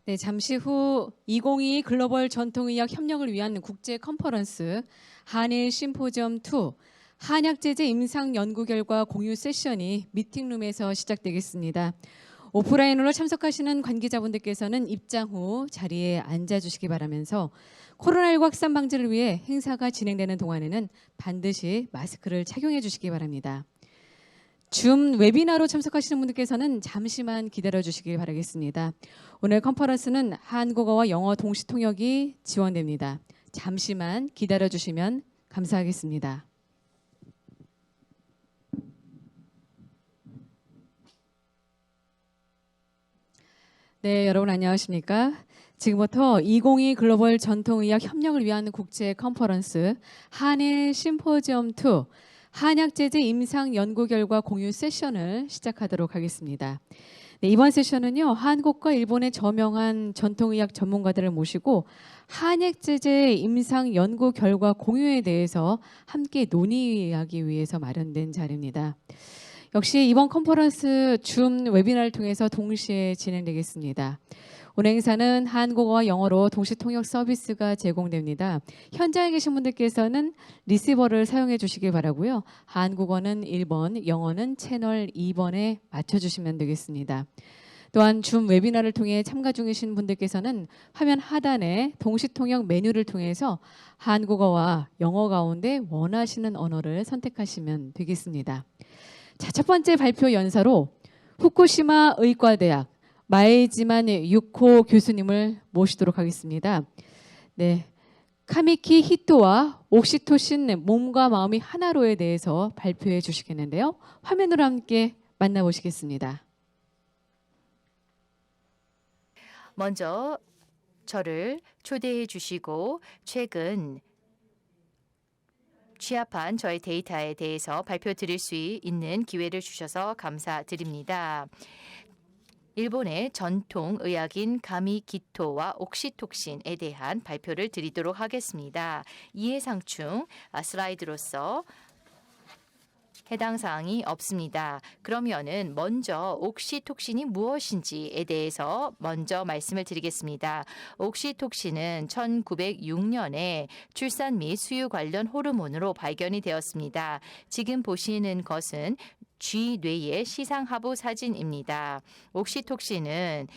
네, 잠시 후 2022 글로벌 전통의학 협력을 위한 국제 컨퍼런스 한일 심포지엄 2 한약 제재 임상 연구 결과 공유 세션이 미팅룸에서 시작되겠습니다. 오프라인으로 참석하시는 관계자분들께서는 입장 후 자리에 앉아 주시기 바라면서 코로나19 확산 방지를 위해 행사가 진행되는 동안에는 반드시 마스크를 착용해 주시기 바랍니다. 줌 웨비나로 참석하시는 분들께서는 잠시만 기다려 주시길 바라겠습니다. 오늘 컨퍼런스는 한국어와 영어 동시 통역이 지원됩니다. 잠시만 기다려 주시면 감사하겠습니다. 네, 여러분 안녕하십니까? 지금부터 2022 글로벌 전통의학 협력을 위한 국제 컨퍼런스 한일 심포지엄 2 한약 제재 임상 연구 결과 공유 세션을 시작하도록 하겠습니다. 네, 이번 세션은요, 한국과 일본의 저명한 전통의학 전문가들을 모시고 한약 제재 임상 연구 결과 공유에 대해서 함께 논의하기 위해서 마련된 자리입니다. 역시 이번 컨퍼런스 줌 웨비나를 통해서 동시에 진행되겠습니다. 오늘 행사는 한국어와 영어로 동시 통역 서비스가 제공됩니다. 현장에 계신 분들께서는 리시버를 사용해 주시기 바라고요. 한국어는 1번, 영어는 채널 2번에 맞춰주시면 되겠습니다. 또한 줌 웨비나를 통해 참가 중이신 분들께서는 화면 하단에 동시 통역 메뉴를 통해서 한국어와 영어 가운데 원하시는 언어를 선택하시면 되겠습니다. 자, 첫 번째 발표 연사로 후쿠시마 의과대학 마에지만 유코 교수님을 모시도록 하겠습니다. 네, 카미키 히토와 옥시토신 몸과 마음이 하나로에 대해서 발표해 주시겠는데요. 화면으로 함께 만나보시겠습니다. 먼저 저를 초대해 주시고 최근 취합한 저의 데이터에 대해서 발표 드릴 수 있는 기회를 주셔서 감사드립니다. 일본의 전통 의학인 가미기토와 옥시톡신에 대한 발표를 드리도록 하겠습니다. 이해상충 슬라이드로서 해당 사항이 없습니다. 그러면은 먼저 옥시톡신이 무엇인지에 대해서 먼저 말씀을 드리겠습니다. 옥시톡신은 1906년에 출산 및 수유 관련 호르몬으로 발견이 되었습니다. 지금 보시는 것은 쥐뇌의 시상하부 사진입니다. 옥시톡신은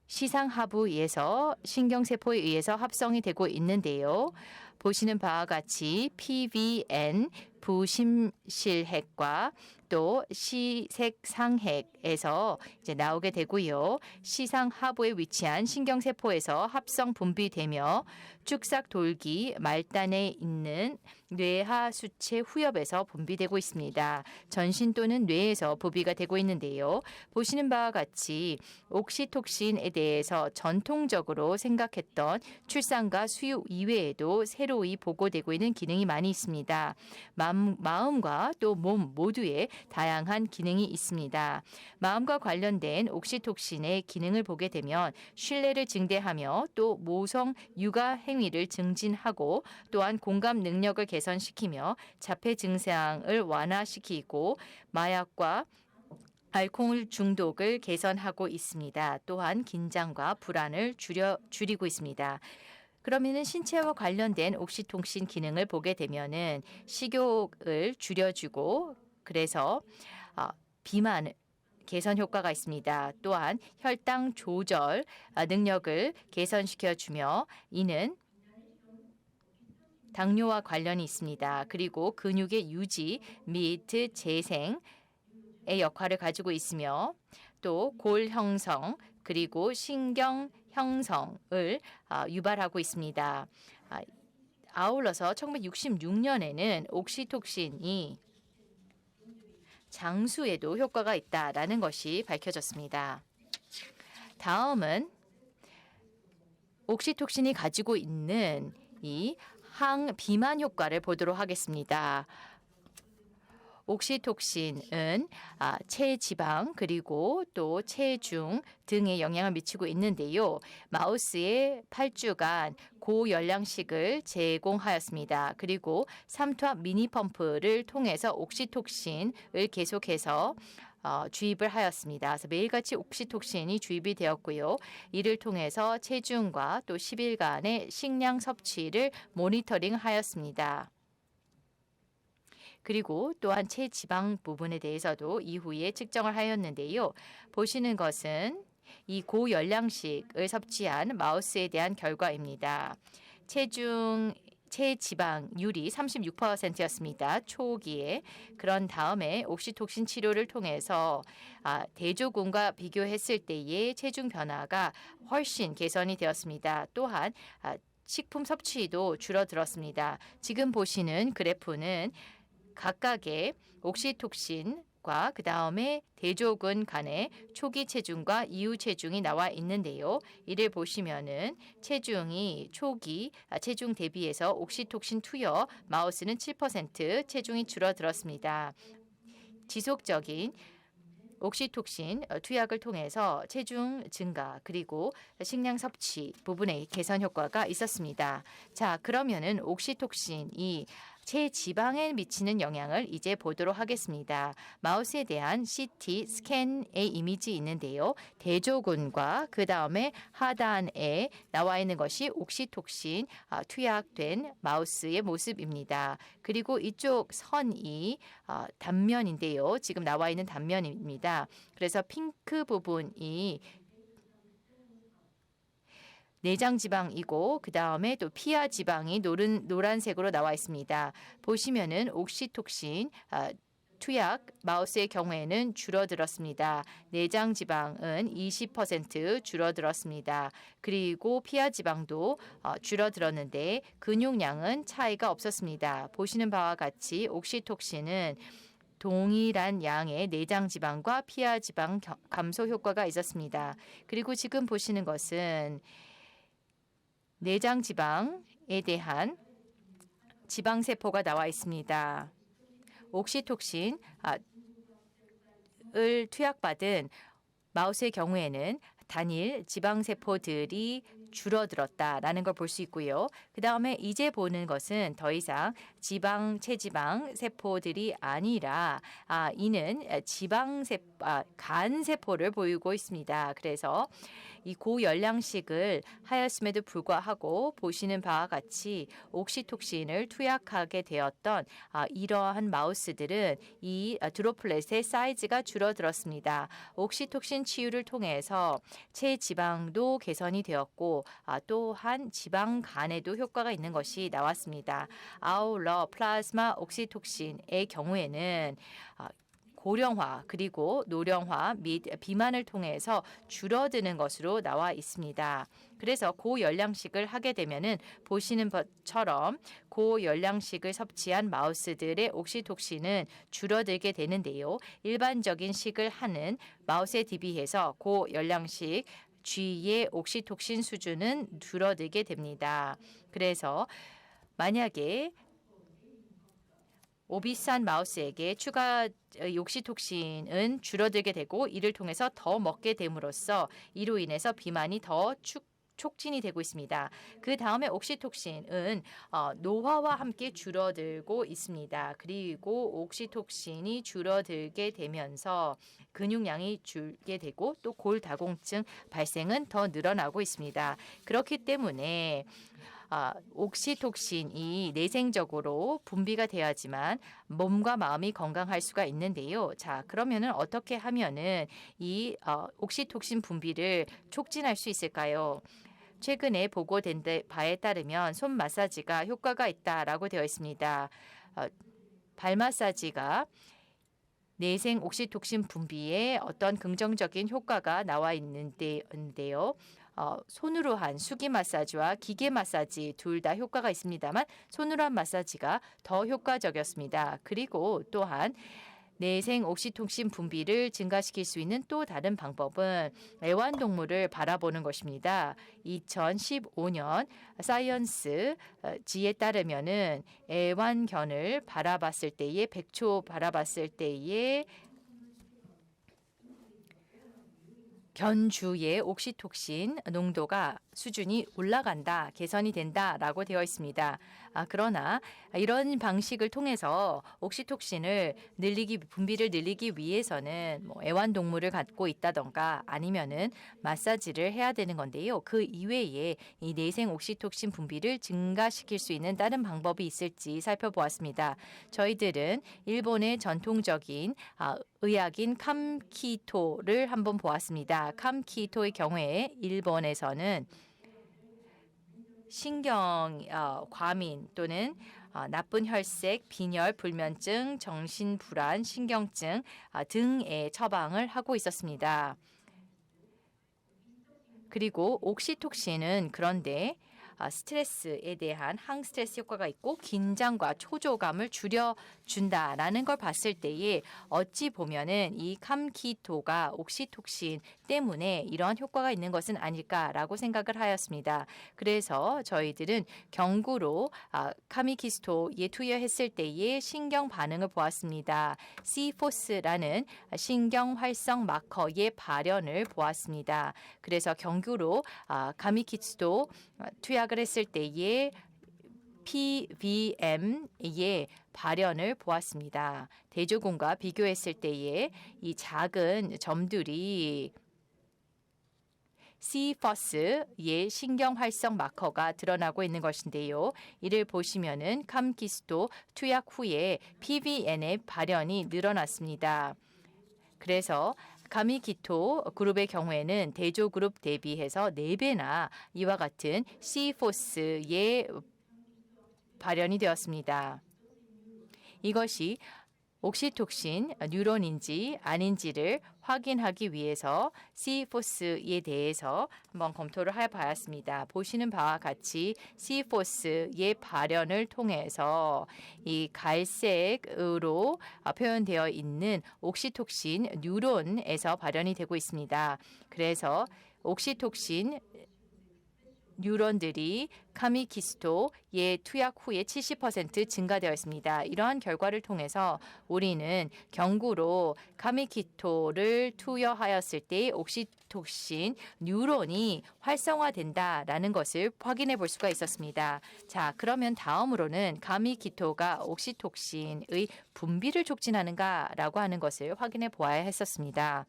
시상하부에서 신경세포에 의해서 합성이 되고 있는데요. 보시는 바와 같이 PVN 부심실핵과 또 시색상핵에서 이제 나오게 되고요. 시상하부에 위치한 신경세포에서 합성 분비되며 쭉삭돌기 말단에 있는 뇌하 수체 후엽에서 분비되고 있습니다. 전신 또는 뇌에서 분비가 되고 있는데요. 보시는 바와 같이 옥시톡신에 대해서 전통적으로 생각했던 출산과 수유 이외에도 새로이 보고되고 있는 기능이 많이 있습니다. 마음과 또 몸 모두에 다양한 기능이 있습니다. 마음과 관련된 옥시톡신의 기능을 보게 되면 신뢰를 증대하며 또 모성 육아 행위를 증진하고 또한 공감 능력을 개선시키며 자폐 증상을 완화시키고 마약과 알코올 중독을 개선하고 있습니다. 또한 긴장과 불안을 줄이고 있습니다. 그러면은 신체와 관련된 옥시톡신 기능을 보게 되면은 식욕을 줄여주고 그래서 비만 개선 효과가 있습니다. 또한 혈당 조절 능력을 개선시켜주며 이는 당뇨와 관련이 있습니다. 그리고 근육의 유지 및 재생의 역할을 가지고 있으며 또 골 형성 그리고 신경 형성을 유발하고 있습니다. 아울러서 1966년에는 옥시톡신이 장수에도 효과가 있다라는 것이 밝혀졌습니다. 다음은 옥시톡신이 가지고 있는 이 항비만 효과를 보도록 하겠습니다. 옥시톡신은 체지방 그리고 또 체중 등에 영향을 미치고 있는데요. 마우스의 8주간 고열량식을 제공하였습니다. 그리고 삼투압 미니 펌프를 통해서 옥시톡신을 계속해서 주입을 하였습니다. 그래서 매일같이 옥시톡신이 주입이 되었고요. 이를 통해서 체중과 또 10일간의 식량 섭취를 모니터링하였습니다. 그리고 또한 체지방 부분에 대해서도 이후에 측정을 하였는데요. 보시는 것은 이 고열량식을 섭취한 마우스에 대한 결과입니다. 체지방률이 36%였습니다. 초기에. 그런 다음에 옥시톡신 치료를 통해서 대조군과 비교했을 때의 체중 변화가 훨씬 개선이 되었습니다. 또한 식품 섭취도 줄어들었습니다. 지금 보시는 그래프는 각각의 옥시톡신과 그 다음에 대조군 간의 초기 체중과 이후 체중이 나와 있는데요. 이를 보시면은 체중이 초기 체중 대비해서 옥시톡신 투여 마우스는 7% 체중이 줄어들었습니다. 지속적인 옥시톡신 투약을 통해서 체중 증가 그리고 식량 섭취 부분에 개선 효과가 있었습니다. 자, 그러면은 옥시톡신이 체지방에 미치는 영향을 이제 보도록 하겠습니다. 마우스에 대한 CT 스캔의 이미지 있는데요. 대조군과 그 다음에 하단에 나와 있는 것이 옥시톡신 투약된 마우스의 모습입니다. 그리고 이쪽 선이 단면인데요. 지금 나와 있는 단면입니다. 그래서 핑크 부분이 내장 지방이고 그 다음에 또 피하 지방이 노란색으로 나와 있습니다. 보시면은 옥시톡신 투약 마우스의 경우에는 줄어들었습니다. 내장 지방은 20% 줄어들었습니다. 그리고 피하 지방도 줄어들었는데 근육량은 차이가 없었습니다. 보시는 바와 같이 옥시톡신은 동일한 양의 내장 지방과 피하 지방 감소 효과가 있었습니다. 그리고 지금 보시는 것은 내장 지방에 대한 지방 세포가 나와 있습니다. 옥시톡신을 투약받은 마우스의 경우에는 단일 지방 세포들이 줄어들었다라는 걸 볼 수 있고요. 그 다음에 이제 보는 것은 더 이상 체지방 세포들이 아니라 이는 간 세포를 보이고 있습니다. 그래서 이 고열량식을 하였음에도 불구하고 보시는 바와 같이 옥시톡신을 투약하게 되었던 이러한 마우스들은 이 드로플렛의 사이즈가 줄어들었습니다. 옥시톡신 치유를 통해서 체지방도 개선이 되었고 또한 지방 간에도 효과가 있는 것이 나왔습니다. 아울러 플라즈마 옥시톡신의 경우에는 고령화 그리고 노령화 및 비만을 통해서 줄어드는 것으로 나와 있습니다. 그래서 고열량식을 하게 되면은 보시는 것처럼 고열량식을 섭취한 마우스들의 옥시톡신은 줄어들게 되는데요. 일반적인 식을 하는 마우스에 대비해서 고열량식 G의 옥시톡신 수준은 줄어들게 됩니다. 그래서 만약에 오비스한 마우스에게 추가 옥시톡신은 줄어들게 되고 이를 통해서 더 먹게 됨으로써 이로 인해서 비만이 더 촉진이 되고 있습니다. 그 다음에 옥시톡신은 노화와 함께 줄어들고 있습니다. 그리고 옥시톡신이 줄어들게 되면서 근육량이 줄게 되고 또 골다공증 발생은 더 늘어나고 있습니다. 그렇기 때문에 옥시톡신이 내생적으로 분비가 돼야지만 몸과 마음이 건강할 수가 있는데요. 자, 그러면은 어떻게 하면은 이 옥시톡신 분비를 촉진할 수 있을까요? 최근에 보고된 바에 따르면 손 마사지가 효과가 있다라고 되어 있습니다. 발 마사지가 내생 옥시톡신 분비에 어떤 긍정적인 효과가 나와 있는데요. 손으로 한 수기 마사지와 기계 마사지 둘 다 효과가 있습니다만 손으로 한 마사지가 더 효과적이었습니다. 그리고 또한 내생 옥시톡신 분비를 증가시킬 수 있는 또 다른 방법은 애완동물을 바라보는 것입니다. 2015년 사이언스 지에 따르면은 애완견을 바라봤을 때에 백초 바라봤을 때에 견주의 옥시톡신 농도가 수준이 올라간다, 개선이 된다라고 되어 있습니다. 그러나 이런 방식을 통해서 옥시톡신을 분비를 늘리기 위해서는 뭐 애완동물을 갖고 있다던가 아니면은 마사지를 해야 되는 건데요. 그 이외에 이 내생 옥시톡신 분비를 증가시킬 수 있는 다른 방법이 있을지 살펴보았습니다. 저희들은 일본의 전통적인 의학인 캄키토를 한번 보았습니다. 캄키토의 경우에 일본에서는 신경 과민 또는 나쁜 혈색, 빈혈, 불면증, 정신불안, 신경증 등의 처방을 하고 있었습니다. 그리고 옥시톡신은 그런데 스트레스에 대한 항스트레스 효과가 있고 긴장과 초조감을 줄여준다라는 걸 봤을 때에 어찌 보면은 이 캄키토가 옥시톡신 때문에 이러한 효과가 있는 것은 아닐까라고 생각을 하였습니다. 그래서 저희들은 경구로 카미키스토에 투여했을 때의 신경 반응을 보았습니다. C-FOS라는 신경 활성 마커의 발현을 보았습니다. 그래서 경구로 카미키스토 투약을 했을 때의 PVM의 발현을 보았습니다. 대조군과 비교했을 때의 이 작은 점들이 C-FOS의 신경 활성 마커가 드러나고 있는 것인데요. 이를 보시면은 캄키스토 투약 후에 PVN의 발현이 늘어났습니다. 그래서 가미키토 그룹의 경우에는 대조 그룹 대비해서 4배나 이와 같은 C-FOS의 발현이 되었습니다. 이것이 옥시톡신 뉴런인지 아닌지를 확인하기 위해서 C-FOS에 대해서 한번 검토를 해봤습니다. 보시는 바와 같이 C-FOS의 발현을 통해서 이 갈색으로 표현되어 있는 옥시톡신 뉴런에서 발현이 되고 있습니다. 그래서 옥시톡신 뉴런들이 카미키스토의 투약 후에 70% 증가되어 있습니다. 이러한 결과를 통해서 우리는 경구로 카미키토를 투여하였을 때 옥시톡신 뉴런이 활성화된다라는 것을 확인해 볼 수가 있었습니다. 자, 그러면 다음으로는 카미키토가 옥시톡신의 분비를 촉진하는가라고 하는 것을 확인해 보아야 했었습니다.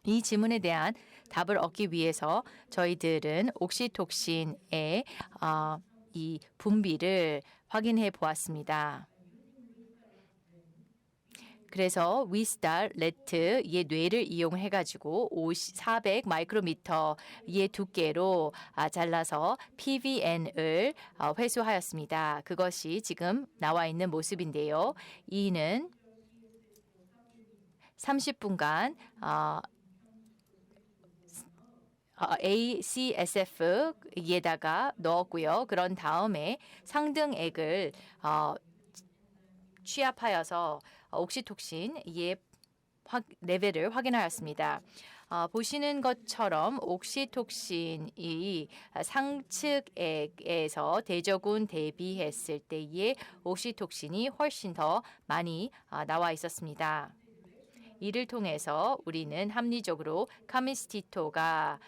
이 질문에 대한 답을 얻기 위해서 저희들은 옥시톡신의 이 분비를 확인해 보았습니다. 그래서 위스달 레트의 뇌를 이용해 가지고 400 마이크로미터의 두께로 잘라서 PVN을 회수하였습니다. 그것이 지금 나와 있는 모습인데요. 이는 30분간 ACSF에다가 넣었고요. 그런 다음에 상등액을 취합하여서 옥시톡신의 레벨을 확인하였습니다. 보시는 것처럼 옥시톡신이 상측액에서 대저군 대비했을 때의 옥시톡신이 훨씬 더 많이 나와 있었습니다. 이를 통해서 우리는 합리적으로 카미스티토가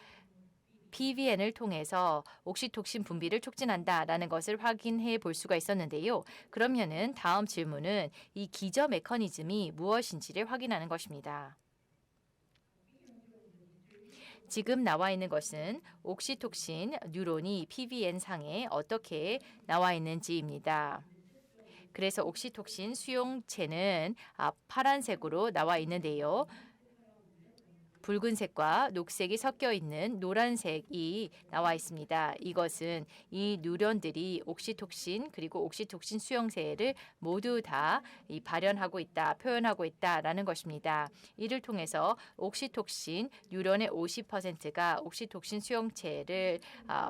PVN을 통해서 옥시톡신 분비를 촉진한다라는 것을 확인해 볼 수가 있었는데요. 그러면은 다음 질문은 이 기저 메커니즘이 무엇인지를 확인하는 것입니다. 지금 나와 있는 것은 옥시톡신 뉴런이 PVN 상에 어떻게 나와 있는지입니다. 그래서 옥시톡신 수용체는 파란색으로 나와 있는데요. 붉은색과 녹색이 섞여 있는 노란색이 나와 있습니다. 이것은 이 뉴런들이 옥시톡신 그리고 옥시톡신 수용체를 모두 다 발현하고 있다, 표현하고 있다라는 것입니다. 이를 통해서 옥시톡신 뉴런의 50%가 옥시톡신 수용체를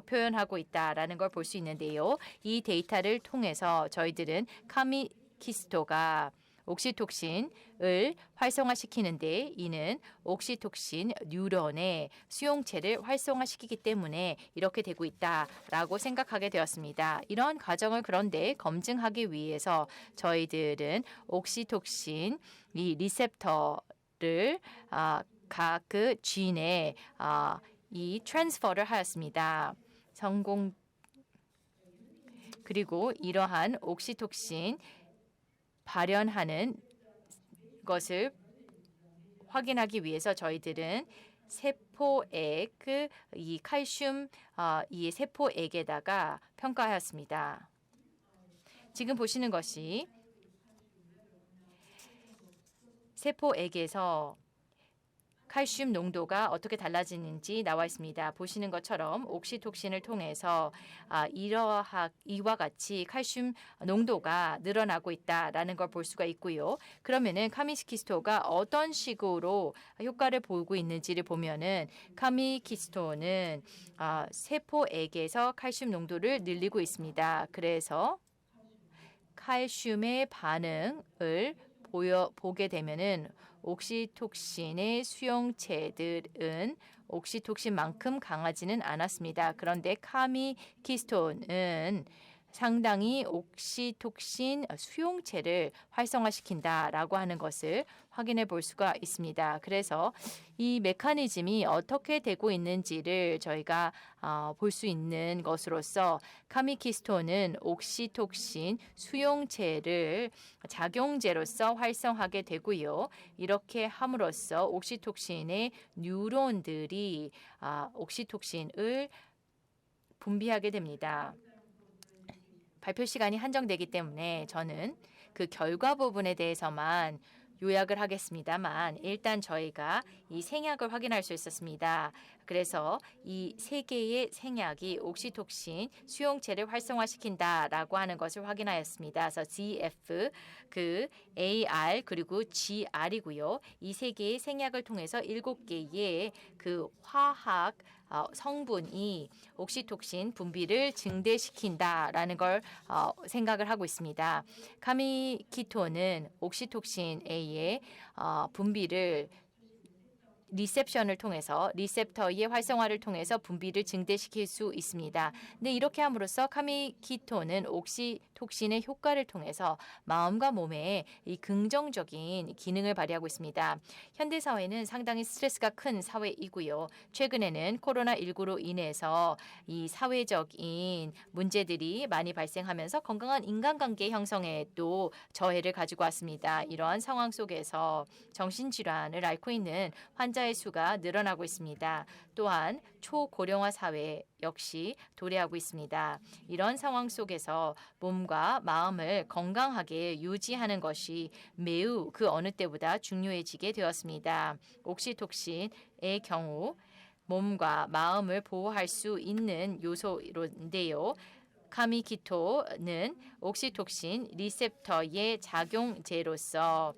표현하고 있다라는 걸 볼 수 있는데요. 이 데이터를 통해서 저희들은 카미키스토가 옥시톡신을 활성화시키는데 이는 옥시톡신 뉴런의 수용체를 활성화시키기 때문에 이렇게 되고 있다라고 생각하게 되었습니다. 이런 과정을 그런데 검증하기 위해서 저희들은 옥시톡신 이 리셉터를 각 그 진에 이 트랜스퍼를 하였습니다. 그리고 이러한 옥시톡신 발현하는 것을 확인하기 위해서 저희들은 세포액 이 칼슘 이 세포액에다가 평가하였습니다. 지금 보시는 것이 세포액에서 칼슘 농도가 어떻게 달라지는지 나와 있습니다. 보시는 것처럼 옥시톡신을 통해서 이와 같이 칼슘 농도가 늘어나고 있다라는 걸 볼 수가 있고요. 그러면은 카미키스토가 어떤 식으로 효과를 보이고 있는지를 보면은 카미키스토는 세포액에서 칼슘 농도를 늘리고 있습니다. 그래서 칼슘의 반응을 보게 되면은 옥시톡신의 수용체들은 옥시톡신만큼 강하지는 않았습니다. 그런데 카미키스톤은 상당히 옥시톡신 수용체를 활성화시킨다라고 하는 것을 확인해 볼 수가 있습니다. 그래서 이 메커니즘이 어떻게 되고 있는지를 저희가 볼 수 있는 것으로서 카미키스톤은 옥시톡신 수용체를 작용제로서 활성하게 되고요. 이렇게 함으로써 옥시톡신의 뉴런들이 옥시톡신을 분비하게 됩니다. 발표 시간이 한정되기 때문에 저는 그 결과 부분에 대해서만 요약을 하겠습니다만 일단 저희가 이 생약을 확인할 수 있었습니다. 그래서 이 세 개의 생약이 옥시톡신 수용체를 활성화시킨다라고 하는 것을 확인하였습니다. 그래서 GF, AR 그리고 GR이고요. 이 세 개의 생약을 통해서 7개의 그 화학 성분이 옥시톡신 분비를 증대시킨다라는 걸 생각을 하고 있습니다. 카미키토는 옥시톡신 A의 분비를 리셉션을 통해서 리셉터의 활성화를 통해서 분비를 증대시킬 수 있습니다. 근데 이렇게 함으로써 카미키토는 옥시톡신의 효과를 통해서 마음과 몸에 이 긍정적인 기능을 발휘하고 있습니다. 현대 사회는 상당히 스트레스가 큰 사회이고요. 최근에는 코로나19로 인해서 이 사회적인 문제들이 많이 발생하면서 건강한 인간관계 형성에도 저해를 가지고 왔습니다. 이러한 상황 속에서 정신질환을 앓고 있는 환자의 수가 늘어나고 있습니다. 또한 초고령화 사회 역시 도래하고 있습니다. 이런 상황 속에서 몸과 마음을 건강하게 유지하는 것이 매우 그 어느 때보다 중요해지게 되었습니다. 옥시톡신의 경우 몸과 마음을 보호할 수 있는 요소인데요. 카미키토는 옥시톡신 리셉터의 작용제로서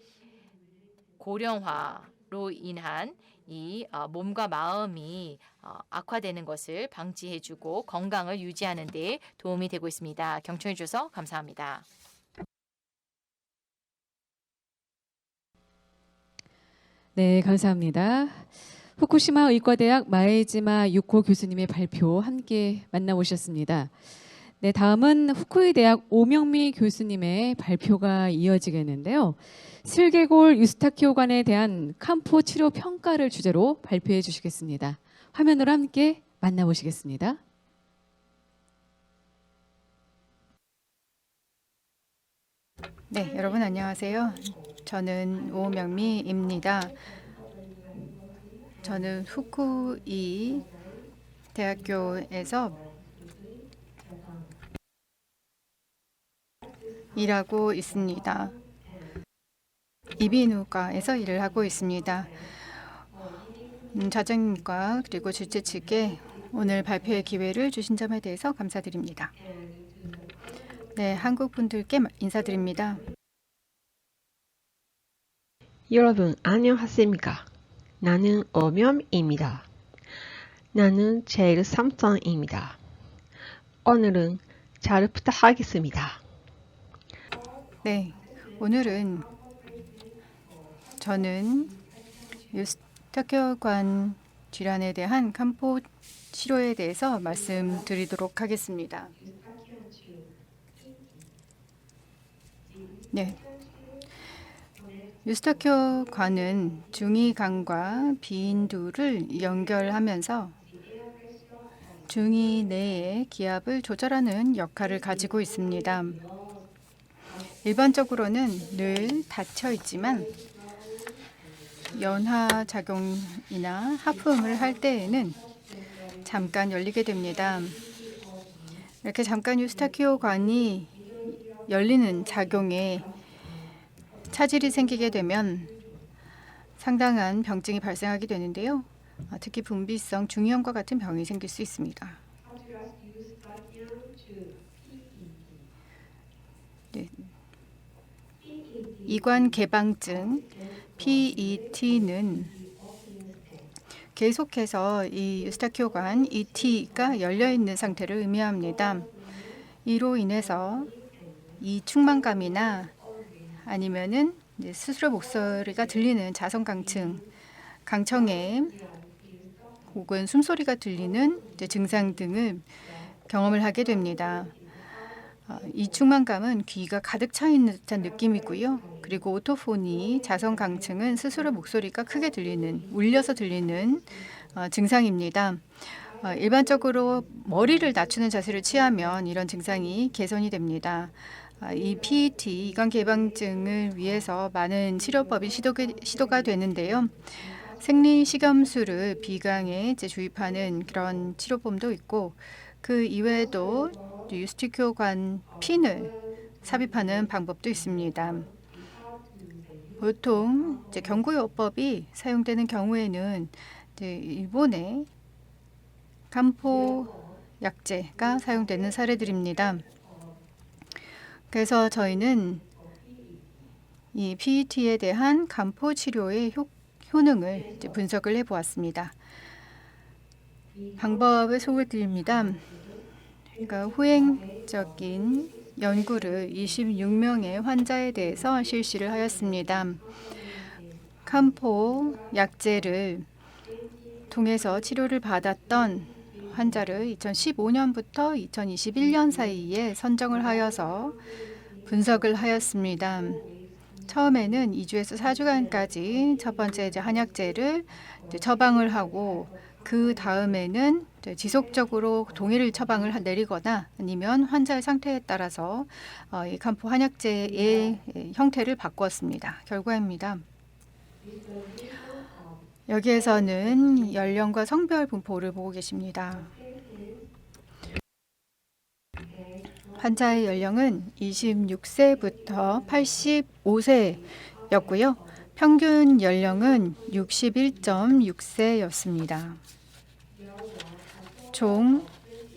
고령화로 인한 이 몸과 마음이 악화되는 것을 방지해주고 건강을 유지하는 데 도움이 되고 있습니다. 경청해 주셔서 감사합니다. 네, 감사합니다. 후쿠시마 의과대학 마에지마 유코 교수님의 발표 함께 만나보셨습니다. 네, 다음은 후쿠이대학 오명미 교수님의 발표가 이어지겠는데요. 슬개골 유스타키오관에 대한 칸포 치료 평가를 주제로 발표해 주시겠습니다. 화면으로 함께 만나보시겠습니다. 네, 여러분 안녕하세요. 저는 오명미입니다. 저는 후쿠이 대학교에서 일하고 있습니다. 이비인후과에서 일을 하고 있습니다. 자정님과 그리고 주최 측에 오늘 발표의 기회를 주신 점에 대해서 감사드립니다. 네, 한국 분들께 인사드립니다. 여러분 안녕하십니까? 나는 오명입니다. 나는 제일 삼성입니다. 오늘은 잘 부탁하겠습니다. 네, 오늘은 저는 유스타키오관 질환에 대한 칸포 치료에 대해서 말씀드리도록 하겠습니다. 네. 유스타키오관은 중이간과 비인두를 연결하면서 중이 내의 기압을 조절하는 역할을 가지고 있습니다. 일반적으로는 늘 닫혀 있지만 연화 작용이나 하품을 할 때에는 잠깐 열리게 됩니다. 이렇게 잠깐 유스타키오관이 열리는 작용에 차질이 생기게 되면 상당한 병증이 발생하게 되는데요. 특히 분비성 중이염과 같은 병이 생길 수 있습니다. 네. 이관 개방증 PET는 계속해서 이 유스타키오관 ET가 열려 있는 상태를 의미합니다. 이로 인해서 이 충만감이나 아니면은 스스로 목소리가 들리는 자성강층, 강청애 혹은 숨소리가 들리는 증상 등을 경험을 하게 됩니다. 이 충만감은 귀가 가득 차 있는 듯한 느낌이고요. 그리고 오토포니, 자성강층은 스스로 목소리가 크게 들리는, 울려서 들리는 증상입니다. 일반적으로 머리를 낮추는 자세를 취하면 이런 증상이 개선이 됩니다. 이 PET, 이관 개방증을 위해서 많은 치료법이 시도가 되는데요. 생리식염수를 비강에 주입하는 그런 치료법도 있고, 그 이외에도 유스타키오관 핀을 삽입하는 방법도 있습니다. 보통 경구요법이 사용되는 경우에는 일본의 간포 약제가 사용되는 사례들입니다. 그래서 저희는 이 PET에 대한 간포 치료의 효능을 분석을 해보았습니다. 방법을 소개드립니다. 그러니까 후행적인 연구를 26명의 환자에 대해서 실시를 하였습니다. 간포 약제를 통해서 치료를 받았던 환자를 2015년부터 2021년 사이에 선정을 하여서 분석을 하였습니다. 처음에는 2주에서 4주간까지 첫 번째 한약제를 처방을 하고, 그 다음에는 지속적으로 동일 처방을 내리거나 아니면 환자의 상태에 따라서 이 간포 한약제의 형태를 바꾸었습니다. 결과입니다. 여기에서는 연령과 성별 분포를 보고 계십니다. 환자의 연령은 26세부터 85세였고요. 평균 연령은 61.6세였습니다. 총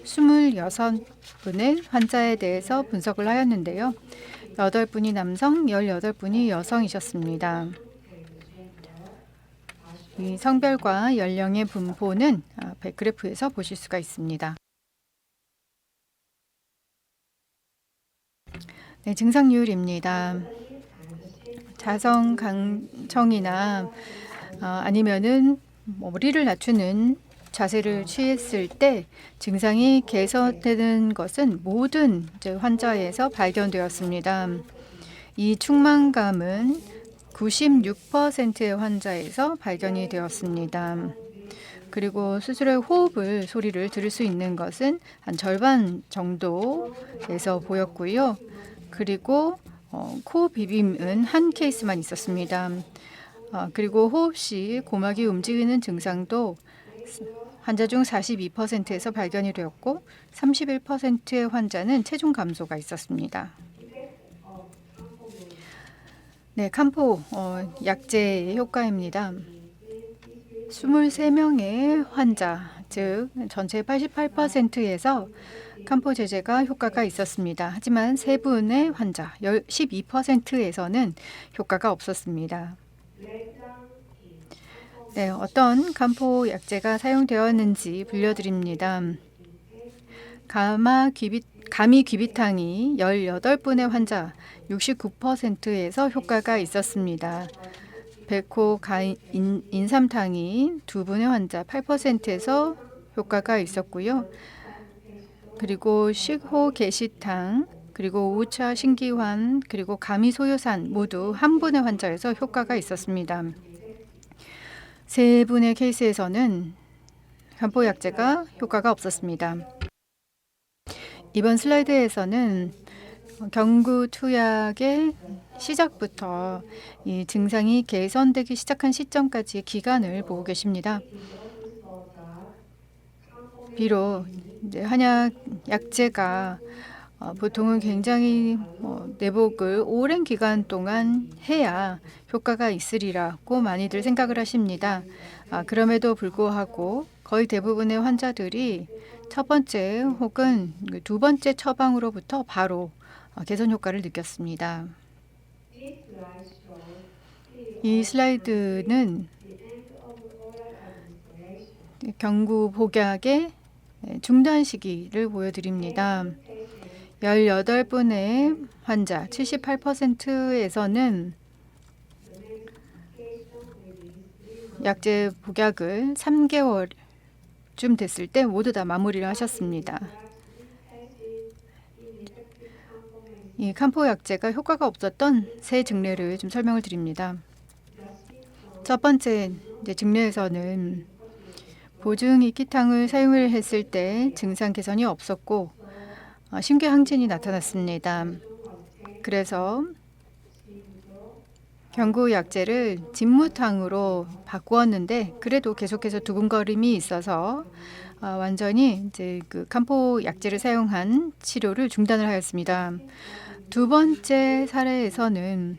26분의 환자에 대해서 분석을 하였는데요. 8분이 남성, 18분이 여성이셨습니다. 이 성별과 연령의 분포는 그래프에서 보실 수가 있습니다. 네, 증상률입니다. 자성강청이나 아니면은 머리를 낮추는 자세를 취했을 때 증상이 개선되는 것은 모든 환자에서 발견되었습니다. 이 충만감은 96%의 환자에서 발견이 되었습니다. 그리고 스스로의 소리를 들을 수 있는 것은 한 절반 정도에서 보였고요. 그리고 코 비빔은 한 케이스만 있었습니다. 그리고 호흡 시 고막이 움직이는 증상도 환자 중 42%에서 발견이 되었고 31%의 환자는 체중 감소가 있었습니다. 네, 간포 약제의 효과입니다. 23명의 환자, 즉 전체 88%에서 간포 제제가 효과가 있었습니다. 하지만 3분의 환자, 12%에서는 효과가 없었습니다. 네, 어떤 간포 약제가 사용되었는지 불려드립니다. 가미 귀비탕이 18분의 환자, 69%에서 효과가 있었습니다. 백호 인삼탕이 2분의 환자, 8%에서 효과가 있었고요. 그리고 식호 게시탕, 그리고 우차 신기환, 그리고 가미 소요산 모두 1분의 환자에서 효과가 있었습니다. 3분의 케이스에서는 간포약제가 효과가 없었습니다. 이번 슬라이드에서는 경구 투약의 시작부터 이 증상이 개선되기 시작한 시점까지의 기간을 보고 계십니다. 비록 이제 한약 약제가 보통은 굉장히 내복을 오랜 기간 동안 해야 효과가 있으리라고 많이들 생각을 하십니다. 그럼에도 불구하고 거의 대부분의 환자들이 첫 번째 혹은 두 번째 처방으로부터 바로 개선 효과를 느꼈습니다. 이 슬라이드는 경구 복약의 중단 시기를 보여드립니다. 18분의 환자 78%에서는 약제 복약을 3개월쯤 됐을 때 모두 다 마무리를 하셨습니다. 이 칸포 약제가 효과가 없었던 세 증례를 좀 설명을 드립니다. 첫 번째 증례에서는 보증 이키탕을 사용을 했을 때 증상 개선이 없었고 심계 항진이 나타났습니다. 그래서 경구 약제를 진무탕으로 바꾸었는데 그래도 계속해서 두근거림이 있어서 완전히 이제 그 칸포 약제를 사용한 치료를 중단을 하였습니다. 두 번째 사례에서는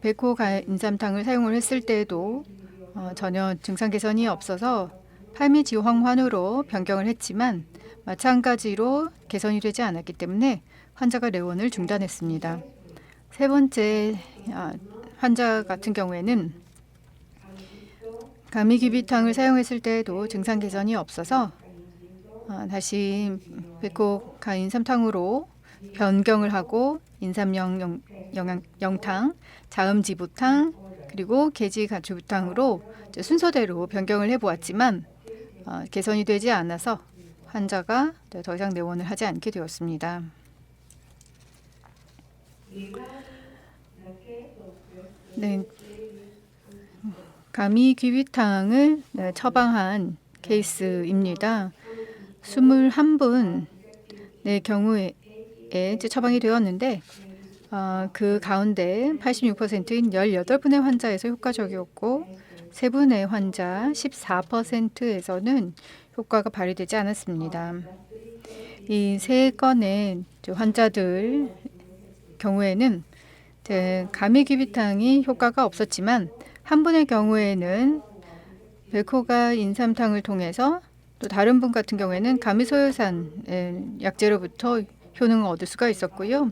백호인삼탕을 사용을 했을 때에도 전혀 증상 개선이 없어서 팔미지황환으로 변경을 했지만 마찬가지로 개선이 되지 않았기 때문에 환자가 레원을 중단했습니다. 세 번째 환자 같은 경우에는 가미귀비탕을 사용했을 때에도 증상 개선이 없어서 다시 백호가인삼탕으로 변경을 하고 인삼영탕, 자음지부탕, 그리고 계지가주부탕으로 순서대로 변경을 해보았지만 개선이 되지 않아서 환자가 더 이상 내원을 하지 않게 되었습니다. 네, 가미귀비탕을 처방한 케이스입니다. 21분의 경우에 처방이 되었는데 그 가운데 86%인 18분의 환자에서 효과적이었고 3분의 환자 14%에서는 효과가 발휘되지 않았습니다. 이 세 건의 환자들 경우에는 가미귀비탕이 효과가 없었지만 한 분의 경우에는 백호가 인삼탕을 통해서 또 다른 분 같은 경우에는 가미소요산 약제로부터 효능을 얻을 수가 있었고요.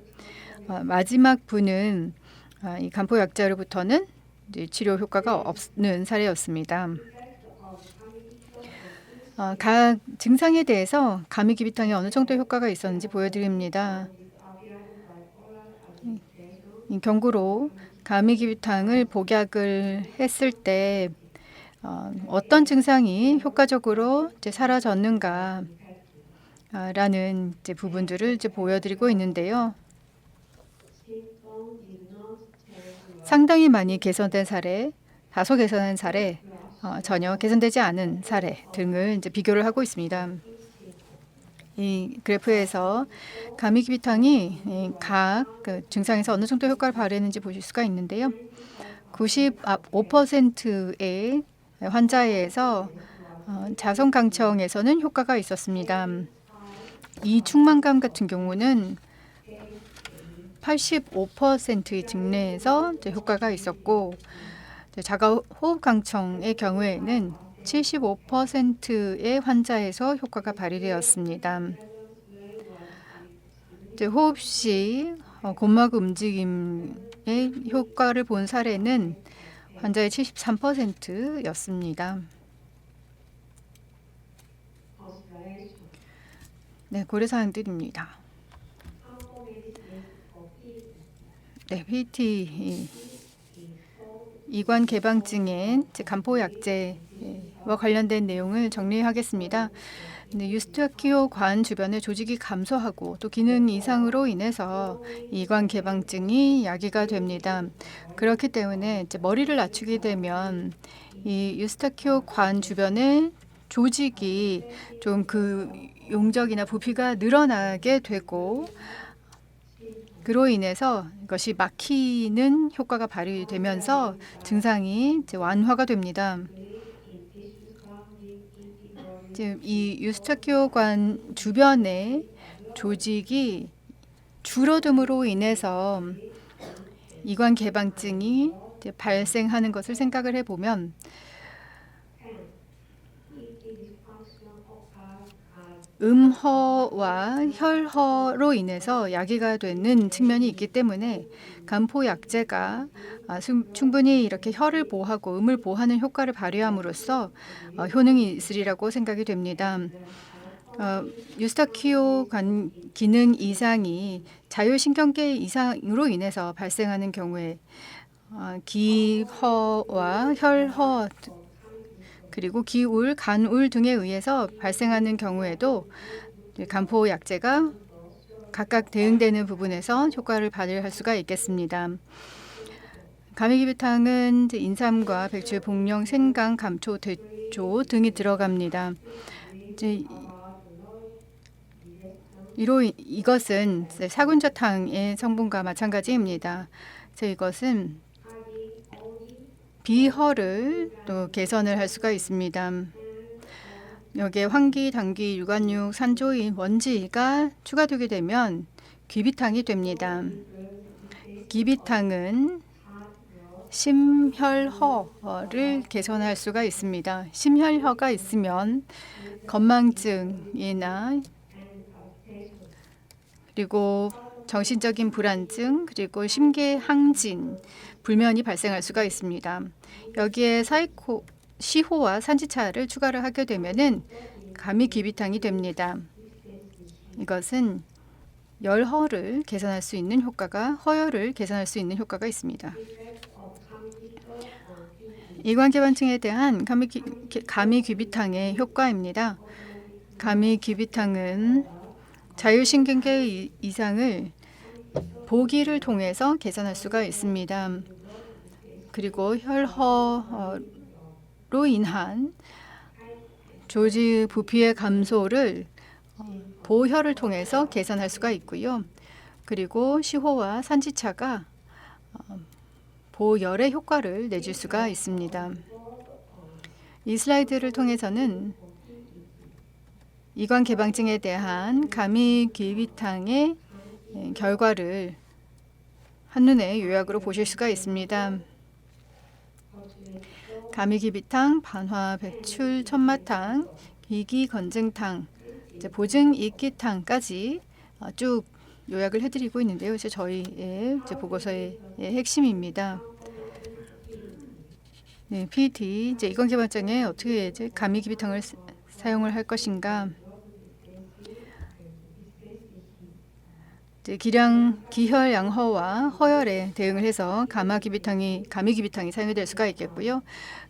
마지막 분은 이 간포 약제로부터는 치료 효과가 없는 사례였습니다. 각 증상에 대해서 가미귀비탕이 어느 정도 효과가 있었는지 보여드립니다. 경구로 가미귀비탕을 복약을 했을 때 어떤 증상이 효과적으로 사라졌는가 라는 부분들을 보여드리고 있는데요. 상당히 많이 개선된 사례, 다소 개선한 사례, 전혀 개선되지 않은 사례 등을 비교를 하고 있습니다. 이 그래프에서 가미귀비탕이 각 증상에서 어느 정도 효과를 발휘했는지 보실 수가 있는데요. 95%의 환자에서 자성강청에서는 효과가 있었습니다. 이 충만감 같은 경우는 85%의 증례에서 효과가 있었고 자가호흡강청의 경우에는 75%의 환자에서 효과가 발휘되었습니다. 호흡 시 고막 움직임의 효과를 본 사례는 환자의 73%였습니다. 네, 고려사항들입니다. 네, PT 이관 개방증의 간포약제와 관련된 내용을 정리하겠습니다. 유스타키오 관 주변의 조직이 감소하고 또 기능 이상으로 인해서 이관 개방증이 야기가 됩니다. 그렇기 때문에 머리를 낮추게 되면 이 유스타키오 관 주변의 조직이 좀 그 용적이나 부피가 늘어나게 되고 그로 인해서 이것이 막히는 효과가 발휘되면서 증상이 이제 완화가 됩니다. 지금 이 유스타키오관 주변에 조직이 줄어듦으로 인해서 이관 개방증이 이제 발생하는 것을 생각을 해보면 음허와 혈허로 인해서 야기가 되는 측면이 있기 때문에 간포 약제가 충분히 이렇게 혈을 보호하고 음을 보호하는 효과를 발휘함으로써 효능이 있으리라고 생각이 됩니다. 유스타키오 관 기능 이상이 자율신경계 이상으로 인해서 발생하는 경우에 기허와 혈허 그리고 기울, 간울 등에 의해서 발생하는 경우에도 간포 약제가 각각 대응되는 부분에서 효과를 발휘할 수가 있겠습니다. 가미기비탕은 인삼과 백주, 복령, 생강, 감초, 대조 등이 들어갑니다. 이것은 사군자탕의 성분과 마찬가지입니다. 그래서 이것은 비허를 또 개선을 할 수가 있습니다. 여기에 황기, 당귀, 유관육, 산조인, 먼지가 추가되게 되면 귀비탕이 됩니다. 귀비탕은 심혈허를 개선할 수가 있습니다. 심혈허가 있으면 건망증이나 그리고 정신적인 불안증 그리고 심계 항진 불면이 발생할 수가 있습니다. 여기에 시호와 산지차를 추가를 하게 되면은 가미귀비탕이 됩니다. 이것은 열허를 개선할 수 있는 효과가 허혈을 개선할 수 있는 효과가 있습니다. 이관개반증에 대한 가미귀비탕의 효과입니다. 가미귀비탕은 자율신경계 이상을 보기를 통해서 개선할 수가 있습니다. 그리고 혈허로 인한 조직 부피의 감소를 보혈을 통해서 개선할 수가 있고요. 그리고 시호와 산지차가 보열의 효과를 내줄 수가 있습니다. 이 슬라이드를 통해서는 이관 개방증에 대한 가미귀비탕의 결과를 한눈에 요약으로 보실 수가 있습니다. 가미귀비탕, 반화, 백출, 천마탕, 이기건증탕, 보증이기탕까지 쭉 요약을 해드리고 있는데요. 이제 저희의 보고서의 핵심입니다. 네, PD 이관 개방증에 어떻게 가미귀비탕을 사용을 할 것인가? 기혈 양허와 허혈에 대응을 해서 가미귀비탕이 사용이 될 수가 있겠고요.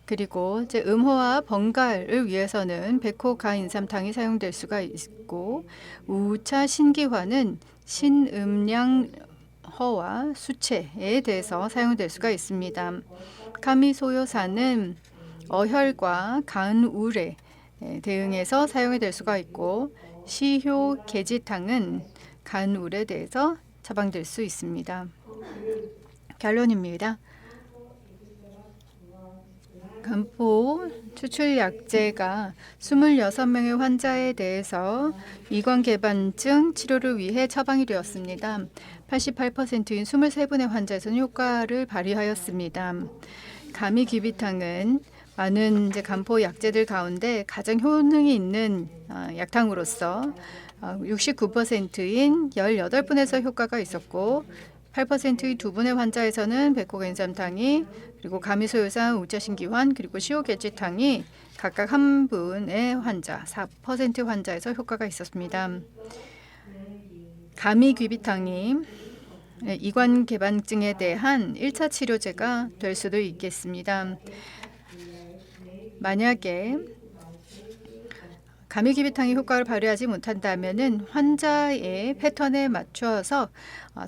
그리고 음허와 번갈을 위해서는 백호가인삼탕이 사용될 수가 있고 우차 신기화는 신음량허와 수체에 대해서 사용될 수가 있습니다. 가미소요사는 어혈과 간울에 대응해서 사용이 될 수가 있고 시효계지탕은 간울에 대해서 처방될 수 있습니다. 결론입니다. 간포 추출 약제가 26명의 환자에 대해서 이관개반증 치료를 위해 처방이 되었습니다. 88%인 23분의 환자에서는 효과를 발휘하였습니다. 가미귀비탕은 많은 간포 약제들 가운데 가장 효능이 있는 약탕으로서 69%인 18분에서 효과가 있었고 8%의 2분의 환자에서는 백호겐삼탕이 그리고 가미소요산, 우차신기환 그리고 시오게지탕이 각각 1분의 환자, 4% 환자에서 효과가 있었습니다. 가미귀비탕이 이관 개방증에 대한 1차 치료제가 될 수도 있겠습니다. 만약에 가미귀비탕이 효과를 발휘하지 못한다면 환자의 패턴에 맞춰서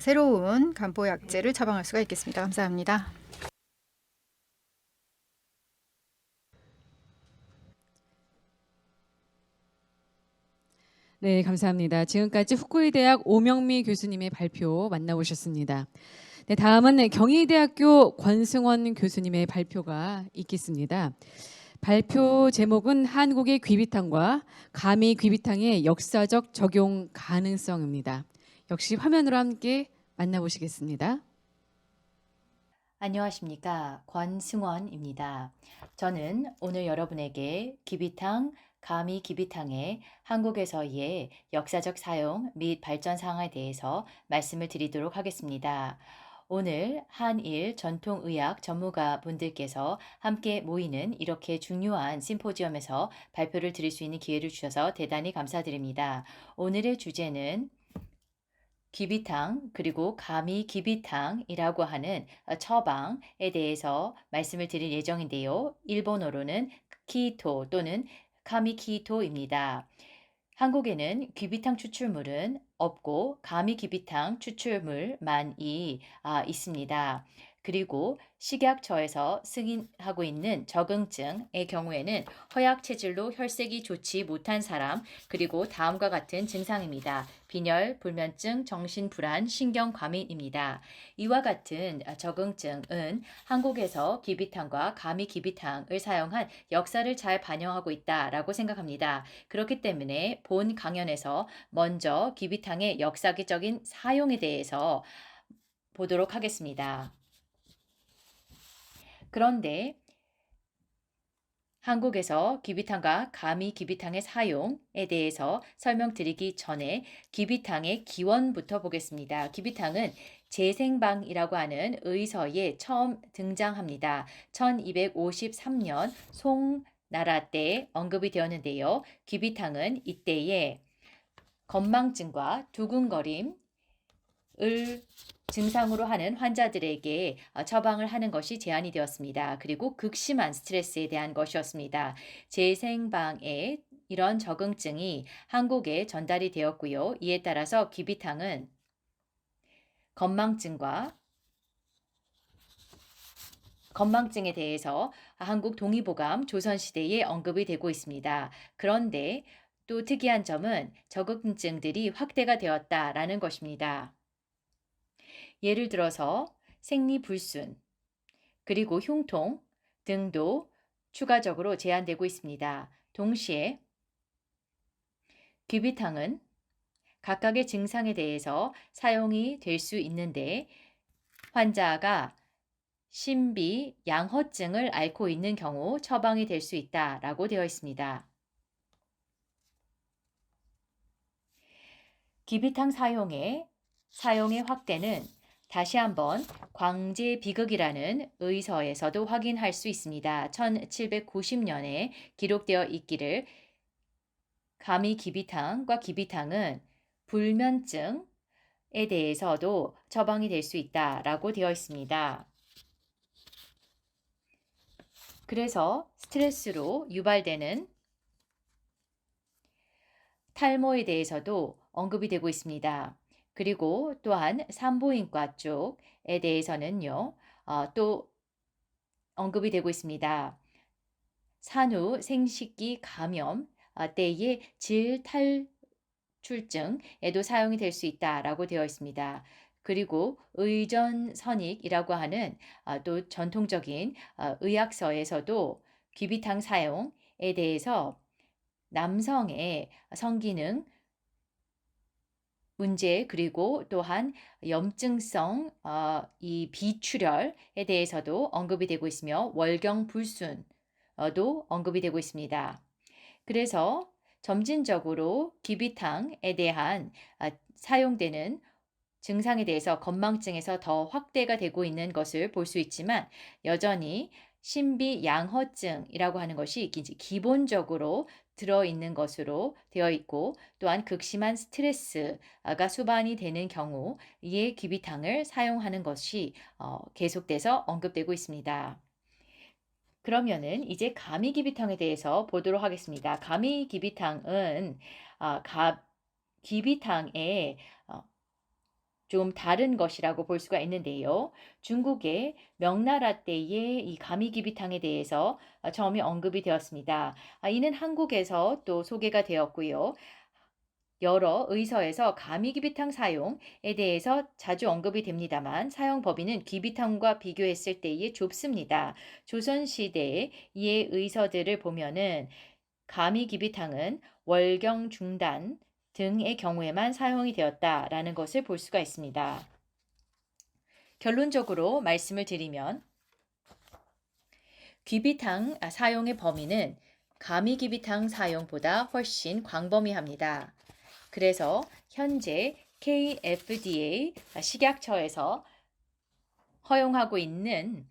새로운 간포 약제를 처방할 수가 있겠습니다. 감사합니다. 네, 감사합니다. 지금까지 후쿠이대학 오명미 교수님의 발표 만나보셨습니다. 네, 다음은 경희대학교 권승원 교수님의 발표가 있겠습니다. 발표 제목은 한국의 귀비탕과 가미 귀비탕의 역사적 적용 가능성입니다. 역시 화면으로 함께 만나보시겠습니다. 안녕하십니까. 권승원입니다. 저는 오늘 여러분에게 귀비탕, 가미 귀비탕의 한국에서의 역사적 사용 및 발전 사항에 대해서 말씀을 드리도록 하겠습니다. 오늘 한일 전통의학 전문가 분들께서 함께 모이는 이렇게 중요한 심포지엄에서 발표를 드릴 수 있는 기회를 주셔서 대단히 감사드립니다. 오늘의 주제는 귀비탕 그리고 가미 귀비탕이라고 하는 처방에 대해서 말씀을 드릴 예정인데요. 일본어로는 키토 또는 가미 키토입니다. 한국에는 귀비탕 추출물은 없고 가미 귀비탕 추출물만이 있습니다. 그리고 식약처에서 승인하고 있는 적응증의 경우에는 허약 체질로 혈색이 좋지 못한 사람 그리고 다음과 같은 증상입니다. 빈혈, 불면증, 정신불안, 신경과민입니다. 이와 같은 적응증은 한국에서 귀비탕과 가미 귀비탕을 사용한 역사를 잘 반영하고 있다라고 생각합니다. 그렇기 때문에 본 강연에서 먼저 귀비탕의 역사적인 사용에 대해서 보도록 하겠습니다. 그런데 한국에서 귀비탕과 가미 귀비탕의 사용에 대해서 설명드리기 전에 귀비탕의 기원부터 보겠습니다. 귀비탕은 재생방이라고 하는 의서에 처음 등장합니다. 1253년 송나라 때 언급이 되었는데요. 귀비탕은 이때에 건망증과 두근거림을 증상으로 하는 환자들에게 처방을 하는 것이 제안이 되었습니다. 그리고 극심한 스트레스에 대한 것이었습니다. 재생방에 이런 적응증이 한국에 전달이 되었고요. 이에 따라서 귀비탕은 건망증에 대해서 한국 동의보감 조선시대에 언급이 되고 있습니다. 그런데 또 특이한 점은 적응증들이 확대가 되었다라는 것입니다. 예를 들어서 생리불순, 그리고 흉통 등도 추가적으로 제한되고 있습니다. 동시에 귀비탕은 각각의 증상에 대해서 사용이 될 수 있는데 환자가 신비 양허증을 앓고 있는 경우 처방이 될 수 있다라고 되어 있습니다. 귀비탕 사용의 확대는 다시 한번 광제비극이라는 의서에서도 확인할 수 있습니다. 1790년에 기록되어 있기를 가미 귀비탕과 귀비탕은 불면증에 대해서도 처방이 될 수 있다라고 되어 있습니다. 그래서 스트레스로 유발되는 탈모에 대해서도 언급이 되고 있습니다. 그리고 또한 산부인과 쪽에 대해서는요, 또 언급이 되고 있습니다. 산후 생식기 감염 때의 질탈출증에도 사용이 될 수 있다라고 되어 있습니다. 그리고 의전선익이라고 하는 또 전통적인 의학서에서도 귀비탕 사용에 대해서 남성의 성기능 문제 그리고 또한 염증성 이 비출혈에 대해서도 언급이 되고 있으며 월경불순도 언급이 되고 있습니다. 그래서 점진적으로 귀비탕에 대한 사용되는 증상에 대해서 건망증에서 더 확대가 되고 있는 것을 볼 수 있지만 여전히 신비양허증이라고 하는 것이 기본적으로 들어있는 것으로 되어 있고 또한 극심한 스트레스가 수반이 되는 경우에 귀비탕을 사용하는 것이 계속돼서 언급되고 있습니다. 그러면은 이제 가미 귀비탕에 대해서 보도록 하겠습니다. 가미 귀비탕은 귀비탕의 좀 다른 것이라고 볼 수가 있는데요. 중국의 명나라 때의 이 가미귀비탕에 대해서 처음에 언급이 되었습니다. 이는 한국에서 또 소개가 되었고요. 여러 의서에서 가미기비탕 사용에 대해서 자주 언급이 됩니다만 사용 범위는 기비탕과 비교했을 때에 좁습니다. 조선시대의 이의 의서들을 보면은 가미기비탕은 월경 중단 등의 경우에만 사용이 되었다라는 것을 볼 수가 있습니다. 결론적으로 말씀을 드리면 귀비탕 사용의 범위는 가미귀비탕 사용보다 훨씬 광범위합니다. 그래서 현재 KFDA 식약처에서 허용하고 있는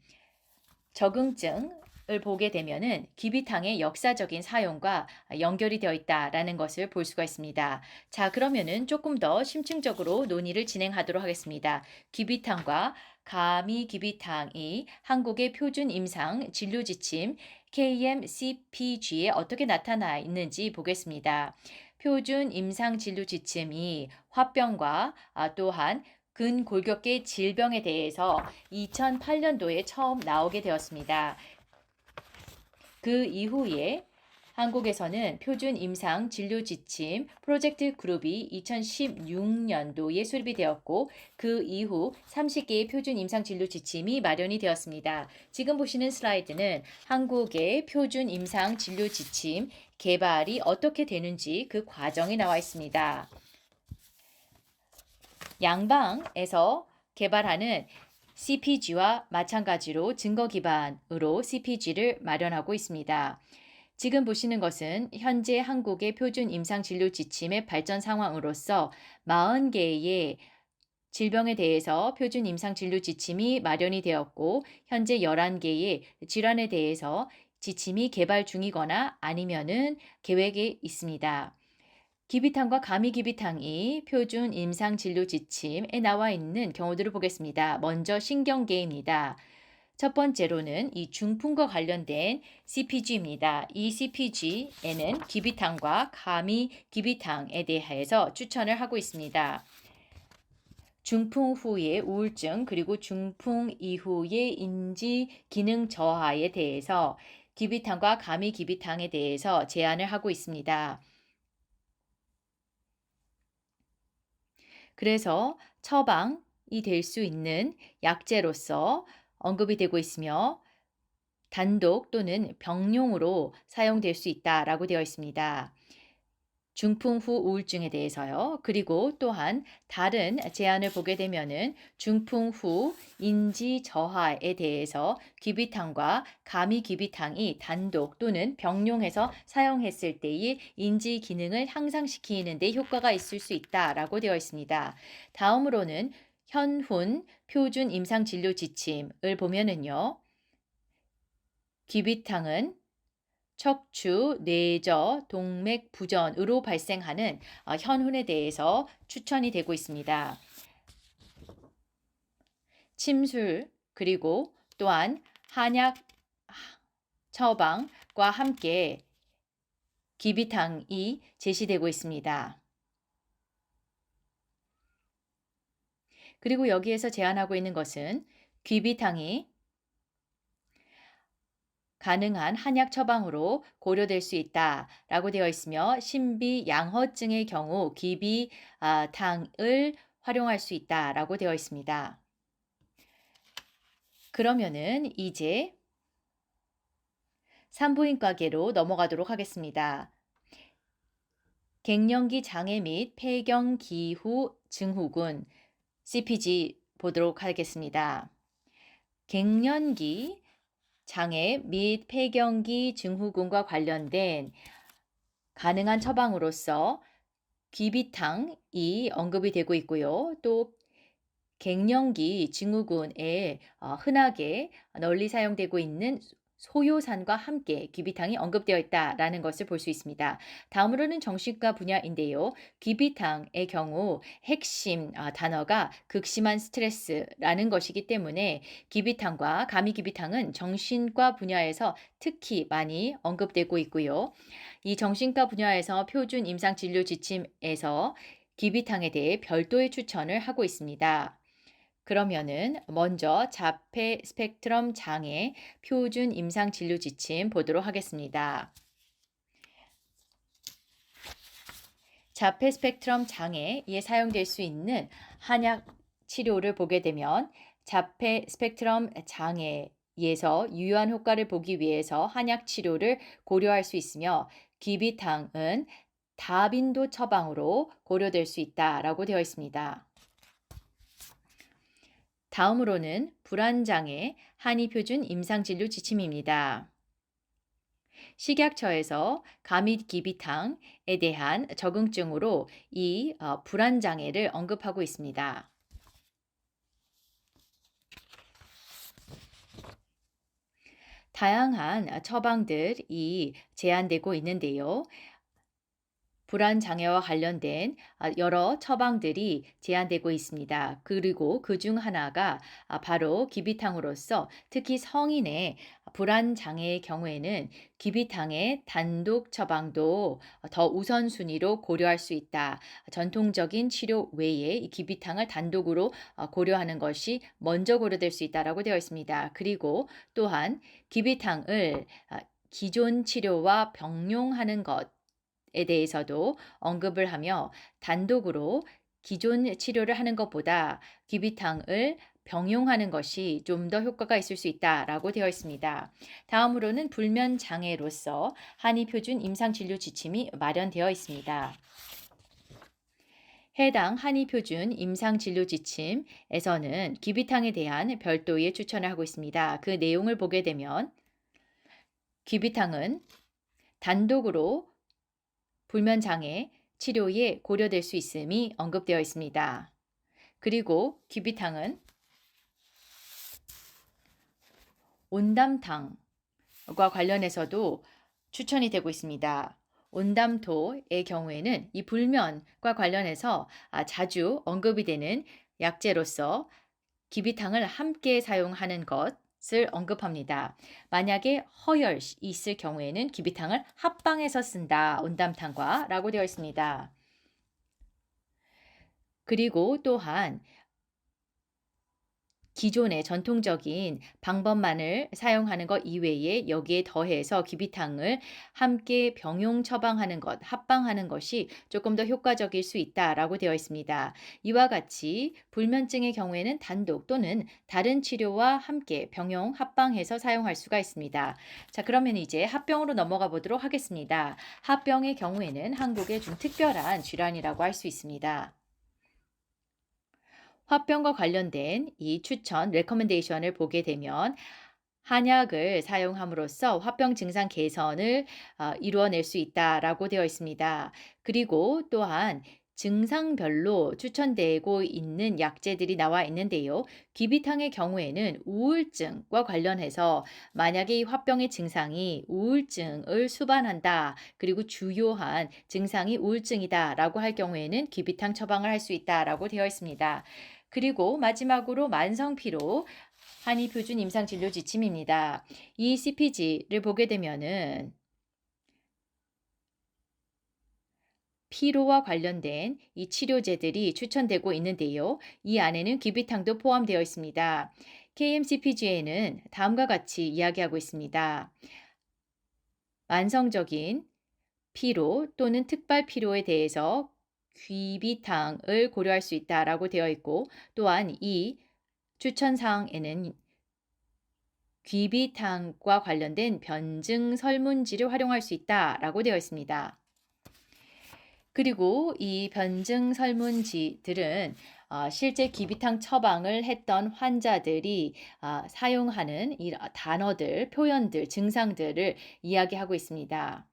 적응증을 보게 되면은 귀비탕의 역사적인 사용과 연결이 되어 있다라는 것을 볼 수가 있습니다. 자, 그러면은 조금 더 심층적으로 논의를 진행하도록 하겠습니다. 귀비탕과 가미귀비탕이 한국의 표준 임상 진료 지침 KMCPG에 어떻게 나타나 있는지 보겠습니다. 표준 임상 진료 지침이 화병과 또한 근골격계 질병에 대해서 2008년도에 처음 나오게 되었습니다. 그 이후에 한국에서는 표준 임상 진료 지침 프로젝트 그룹이 2016년도에 수립이 되었고 그 이후 30개의 표준 임상 진료 지침이 마련이 되었습니다. 지금 보시는 슬라이드는 한국의 표준 임상 진료 지침 개발이 어떻게 되는지 그 과정이 나와 있습니다. 양방에서 개발하는 CPG와 마찬가지로 증거 기반으로 CPG를 마련하고 있습니다. 지금 보시는 것은 현재 한국의 표준 임상 진료 지침의 발전 상황으로서 40개의 질병에 대해서 표준 임상 진료 지침이 마련이 되었고 현재 11개의 질환에 대해서 지침이 개발 중이거나 아니면은 계획에 있습니다. 기비탕과 가미기비탕이 표준 임상 진료 지침에 나와 있는 경우들을 보겠습니다. 먼저 신경계입니다. 첫 번째로는 이 중풍과 관련된 CPG입니다. 이 CPG에는 기비탕과 가미기비탕에 대해서 추천을 하고 있습니다. 중풍 후의 우울증 그리고 중풍 이후의 인지 기능 저하에 대해서 기비탕과 가미기비탕에 대해서 제안을 하고 있습니다. 그래서 처방이 될 수 있는 약제로서 언급이 되고 있으며 단독 또는 병용으로 사용될 수 있다라고 되어 있습니다. 중풍 후 우울증에 대해서요. 그리고 또한 다른 제안을 보게 되면은 중풍 후 인지 저하에 대해서 귀비탕과 가미귀비탕이 단독 또는 병용해서 사용했을 때의 인지 기능을 향상시키는 데 효과가 있을 수 있다라고 되어 있습니다. 다음으로는 현훈 표준 임상 진료 지침을 보면은요. 귀비탕은 척추, 뇌저, 동맥 부전으로 발생하는 현훈에 대해서 추천이 되고 있습니다. 침술 그리고 또한 한약 처방과 함께 귀비탕이 제시되고 있습니다. 그리고 여기에서 제안하고 있는 것은 귀비탕이 가능한 한약 처방으로 고려될 수 있다라고 되어 있으며 신비 양허증의 경우 귀비탕을 활용할 수 있다라고 되어 있습니다. 그러면은 이제 산부인과계로 넘어가도록 하겠습니다. 갱년기 장애 및 폐경 기후 증후군 CPG 보도록 하겠습니다. 갱년기 장애 및 폐경기 증후군과 관련된 가능한 처방으로서 귀비탕이 언급이 되고 있고요. 또 갱년기 증후군에 흔하게 널리 사용되고 있는 소요산과 함께 귀비탕이 언급되어 있다라는 것을 볼 수 있습니다. 다음으로는 정신과 분야인데요. 귀비탕의 경우 핵심 단어가 극심한 스트레스라는 것이기 때문에 귀비탕과 가미귀비탕은 정신과 분야에서 특히 많이 언급되고 있고요. 이 정신과 분야에서 표준 임상 진료 지침에서 귀비탕에 대해 별도의 추천을 하고 있습니다. 그러면은 먼저 자폐 스펙트럼 장애 표준 임상 진료 지침 보도록 하겠습니다. 자폐 스펙트럼 장애에 사용될 수 있는 한약 치료를 보게 되면 자폐 스펙트럼 장애에서 유효한 효과를 보기 위해서 한약 치료를 고려할 수 있으며 귀비탕은 다빈도 처방으로 고려될 수 있다라고 되어 있습니다. 다음으로는 불안장애 한의표준 임상진료 지침입니다. 식약처에서 가미기비탕에 대한 적응증으로 이 불안장애를 언급하고 있습니다. 다양한 처방들이 제한되고 있는데요. 불안 장애와 관련된 여러 처방들이 제한되고 있습니다. 그리고 그 중 하나가 바로 귀비탕으로서 특히 성인의 불안 장애의 경우에는 귀비탕의 단독 처방도 더 우선순위로 고려할 수 있다. 전통적인 치료 외에 이 귀비탕을 단독으로 고려하는 것이 먼저 고려될 수 있다라고 되어 있습니다. 그리고 또한 귀비탕을 기존 치료와 병용하는 것에 대해서도 언급을 하며 단독으로 기존 치료를 하는 것보다 귀비탕을 병용하는 것이 좀 더 효과가 있을 수 있다라고 되어 있습니다. 다음으로는 불면 장애로서 한의표준 임상진료 지침이 마련되어 있습니다. 해당 한의표준 임상진료 지침에서는 귀비탕에 대한 별도의 추천을 하고 있습니다. 그 내용을 보게 되면 귀비탕은 단독으로 불면장애 치료에 고려될 수 있음이 언급되어 있습니다. 그리고 귀비탕은 온담탕과 관련해서도 추천이 되고 있습니다. 온담토의 경우에는 이 불면과 관련해서 자주 언급이 되는 약재로서 귀비탕을 함께 사용하는 것을 언급합니다. 만약에 허혈이 있을 경우에는 귀비탕을 합방해서 쓴다. 온담탕과 라고 되어 있습니다. 그리고 또한 기존의 전통적인 방법만을 사용하는 것 이외에 여기에 더해서 귀비탕을 함께 병용 처방하는 것, 합방하는 것이 조금 더 효과적일 수 있다라고 되어 있습니다. 이와 같이 불면증의 경우에는 단독 또는 다른 치료와 함께 병용 합방해서 사용할 수가 있습니다. 자, 그러면 이제 합병으로 넘어가 보도록 하겠습니다. 합병의 경우에는 한국의 좀 특별한 질환이라고 할 수 있습니다. 화병과 관련된 이 추천, 레커멘데이션을 보게 되면 한약을 사용함으로써 화병 증상 개선을 이루어낼 수 있다라고 되어 있습니다. 그리고 또한 증상별로 추천되고 있는 약재들이 나와 있는데요. 귀비탕의 경우에는 우울증과 관련해서 만약에 이 화병의 증상이 우울증을 수반한다. 그리고 주요한 증상이 우울증이다라고 할 경우에는 귀비탕 처방을 할 수 있다라고 되어 있습니다. 그리고 마지막으로 만성피로 한의표준 임상진료 지침입니다. 이 CPG를 보게 되면은 피로와 관련된 이 치료제들이 추천되고 있는데요. 이 안에는 귀비탕도 포함되어 있습니다. KMCPG에는 다음과 같이 이야기하고 있습니다. 만성적인 피로 또는 특발 피로에 대해서 귀비탕을 고려할 수 있다라고 되어 있고 또한 이 추천사항에는 귀비탕과 관련된 변증 설문지를 활용할 수 있다라고 되어 있습니다. 그리고 이 변증 설문지들은 실제 귀비탕 처방을 했던 환자들이 사용하는 이 단어들, 표현들, 증상들을 이야기하고 있습니다.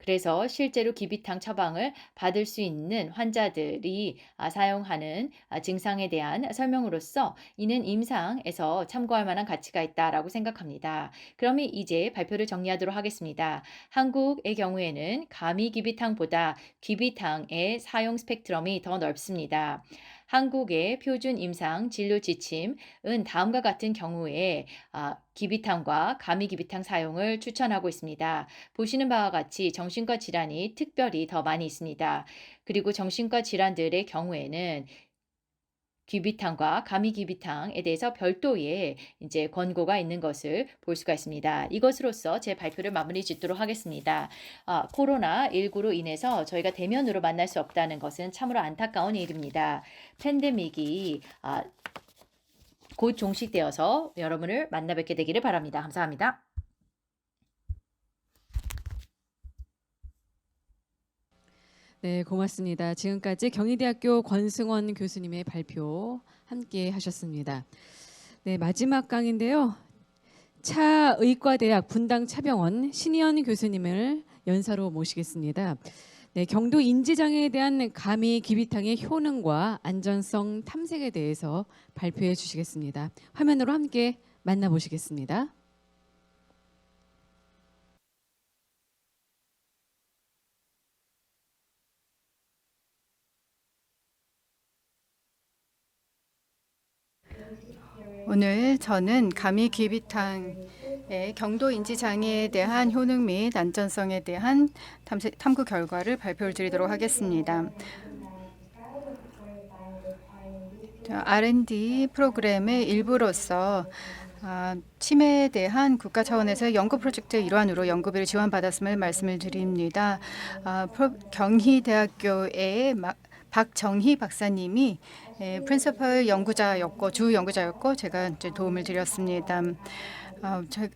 그래서 실제로 귀비탕 처방을 받을 수 있는 환자들이 사용하는 증상에 대한 설명으로서 이는 임상에서 참고할 만한 가치가 있다라고 생각합니다. 그러면 이제 발표를 정리하도록 하겠습니다. 한국의 경우에는 가미귀비탕보다 귀비탕의 사용 스펙트럼이 더 넓습니다. 한국의 표준 임상 진료 지침은 다음과 같은 경우에 귀비탕과 가미귀비탕 사용을 추천하고 있습니다. 보시는 바와 같이 정신과 질환이 특별히 더 많이 있습니다. 그리고 정신과 질환들의 경우에는 귀비탕과 가미귀비탕에 대해서 별도의 이제 권고가 있는 것을 볼 수가 있습니다. 이것으로써 제 발표를 마무리 짓도록 하겠습니다. 코로나19로 인해서 저희가 대면으로 만날 수 없다는 것은 참으로 안타까운 일입니다. 팬데믹이 곧 종식되어서 여러분을 만나 뵙게 되기를 바랍니다. 감사합니다. 네, 고맙습니다. 지금까지 경희대학교 권승원 교수님의 발표 함께 하셨습니다. 네, 마지막 강인데요. 차의과대학 분당차병원 신희연 교수님을 연사로 모시겠습니다. 네, 경도 인지장애에 대한 가미 귀비탕의 효능과 안전성 탐색에 대해서 발표해 주시겠습니다. 화면으로 함께 만나보시겠습니다. 오늘 저는 가미 귀비탕의 경도 인지 장애에 대한 효능 및 안전성에 대한 탐구 결과를 발표를 드리도록 하겠습니다. R&D 프로그램의 일부로서 치매에 대한 국가 차원에서 연구 프로젝트의 일환으로 연구비를 지원받았음을 말씀을 드립니다. 경희대학교의 박정희 박사님이 프린시퍼 연구자였고 주 연구자였고 제가 이제 도움을 드렸습니다.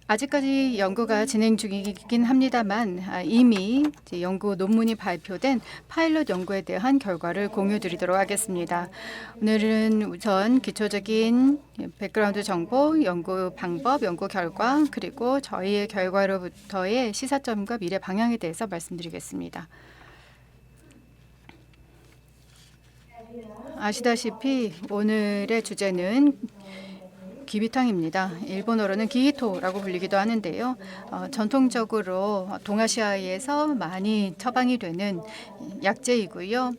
아직까지 연구가 진행 중이긴 합니다만 이미 이제 연구 논문이 발표된 파일럿 연구에 대한 결과를 공유드리도록 하겠습니다. 오늘은 우선 기초적인 백그라운드 정보, 연구 방법, 연구 결과 그리고 저희의 결과로부터의 시사점과 미래 방향에 대해서 말씀드리겠습니다. 아시다시피 오늘의 주제는 귀비탕입니다. 일본어로는 기히토라고 불리기도 하는데요. 전통적으로 동아시아에서 많이 처방이 되는 약재이고요.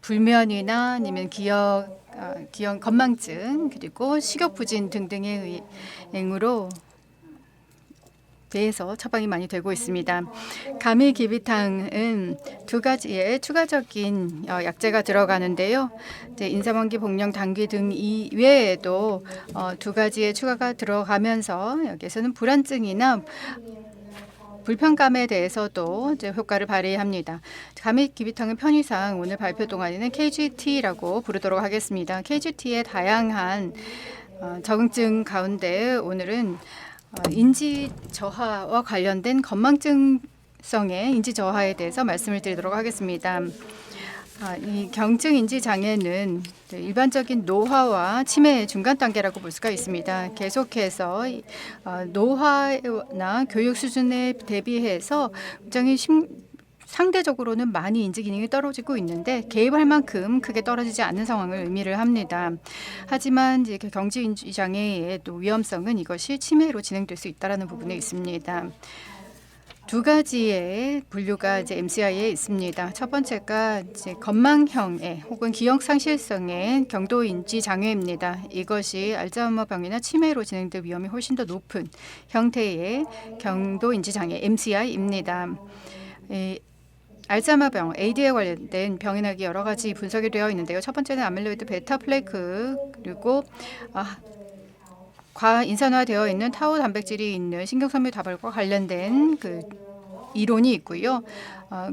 불면이나 아니면 기억 건망증 그리고 식욕부진 등등의 의행으로 대해서 처방이 많이 되고 있습니다. 가미 귀비탕은 두 가지의 추가적인 약재가 들어가는데요. 인삼원기, 복령, 당귀 등 이외에도 두 가지의 추가가 들어가면서 여기에서는 불안증이나 불편감에 대해서도 이제 효과를 발휘합니다. 가미 귀비탕은 편의상 오늘 발표 동안에는 KGT라고 부르도록 하겠습니다. KGT의 다양한 적응증 가운데 오늘은 인지 저하와 관련된 건망증성의 인지 저하에 대해서 말씀을 드리도록 하겠습니다. 이 경증 인지 장애는 일반적인 노화와 치매의 중간 단계라고 볼 수가 있습니다. 계속해서 노화나 교육 수준에 대비해서 굉장히 상대적으로는 많이 인지 기능이 떨어지고 있는데 개입할 만큼 크게 떨어지지 않는 상황을 의미를 합니다. 하지만 이제 경증 인지 장애의 또 위험성은 이것이 치매로 진행될 수 있다라는 부분에 있습니다. 두 가지의 분류가 이제 MCI에 있습니다. 첫 번째가 이제 건망형의 혹은 기억 상실성의 경도 인지 장애입니다. 이것이 알츠하이머 병이나 치매로 진행될 위험이 훨씬 더 높은 형태의 경도 인지 장애 MCI입니다. 알츠하이머병, AD에 관련된 병인학이 여러 가지 분석이 되어 있는데요. 첫 번째는 아밀로이드 베타 플레이크 그리고 과인산화되어 있는 타우 단백질이 있는 신경섬유 다발과 관련된 그 이론이 있고요.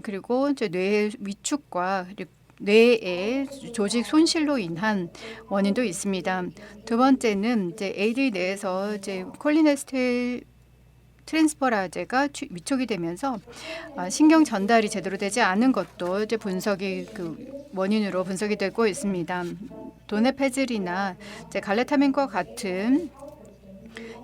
그리고 이제 뇌의 위축과 뇌의 조직 손실로 인한 원인도 있습니다. 두 번째는 이제 AD 내에서 이제 콜리네스테릴 트랜스퍼라제가 위축이 되면서 신경 전달이 제대로 되지 않은 것도 이제 분석이 그 원인으로 분석이 되고 있습니다. 도네페질이나 이제 갈레타민과 같은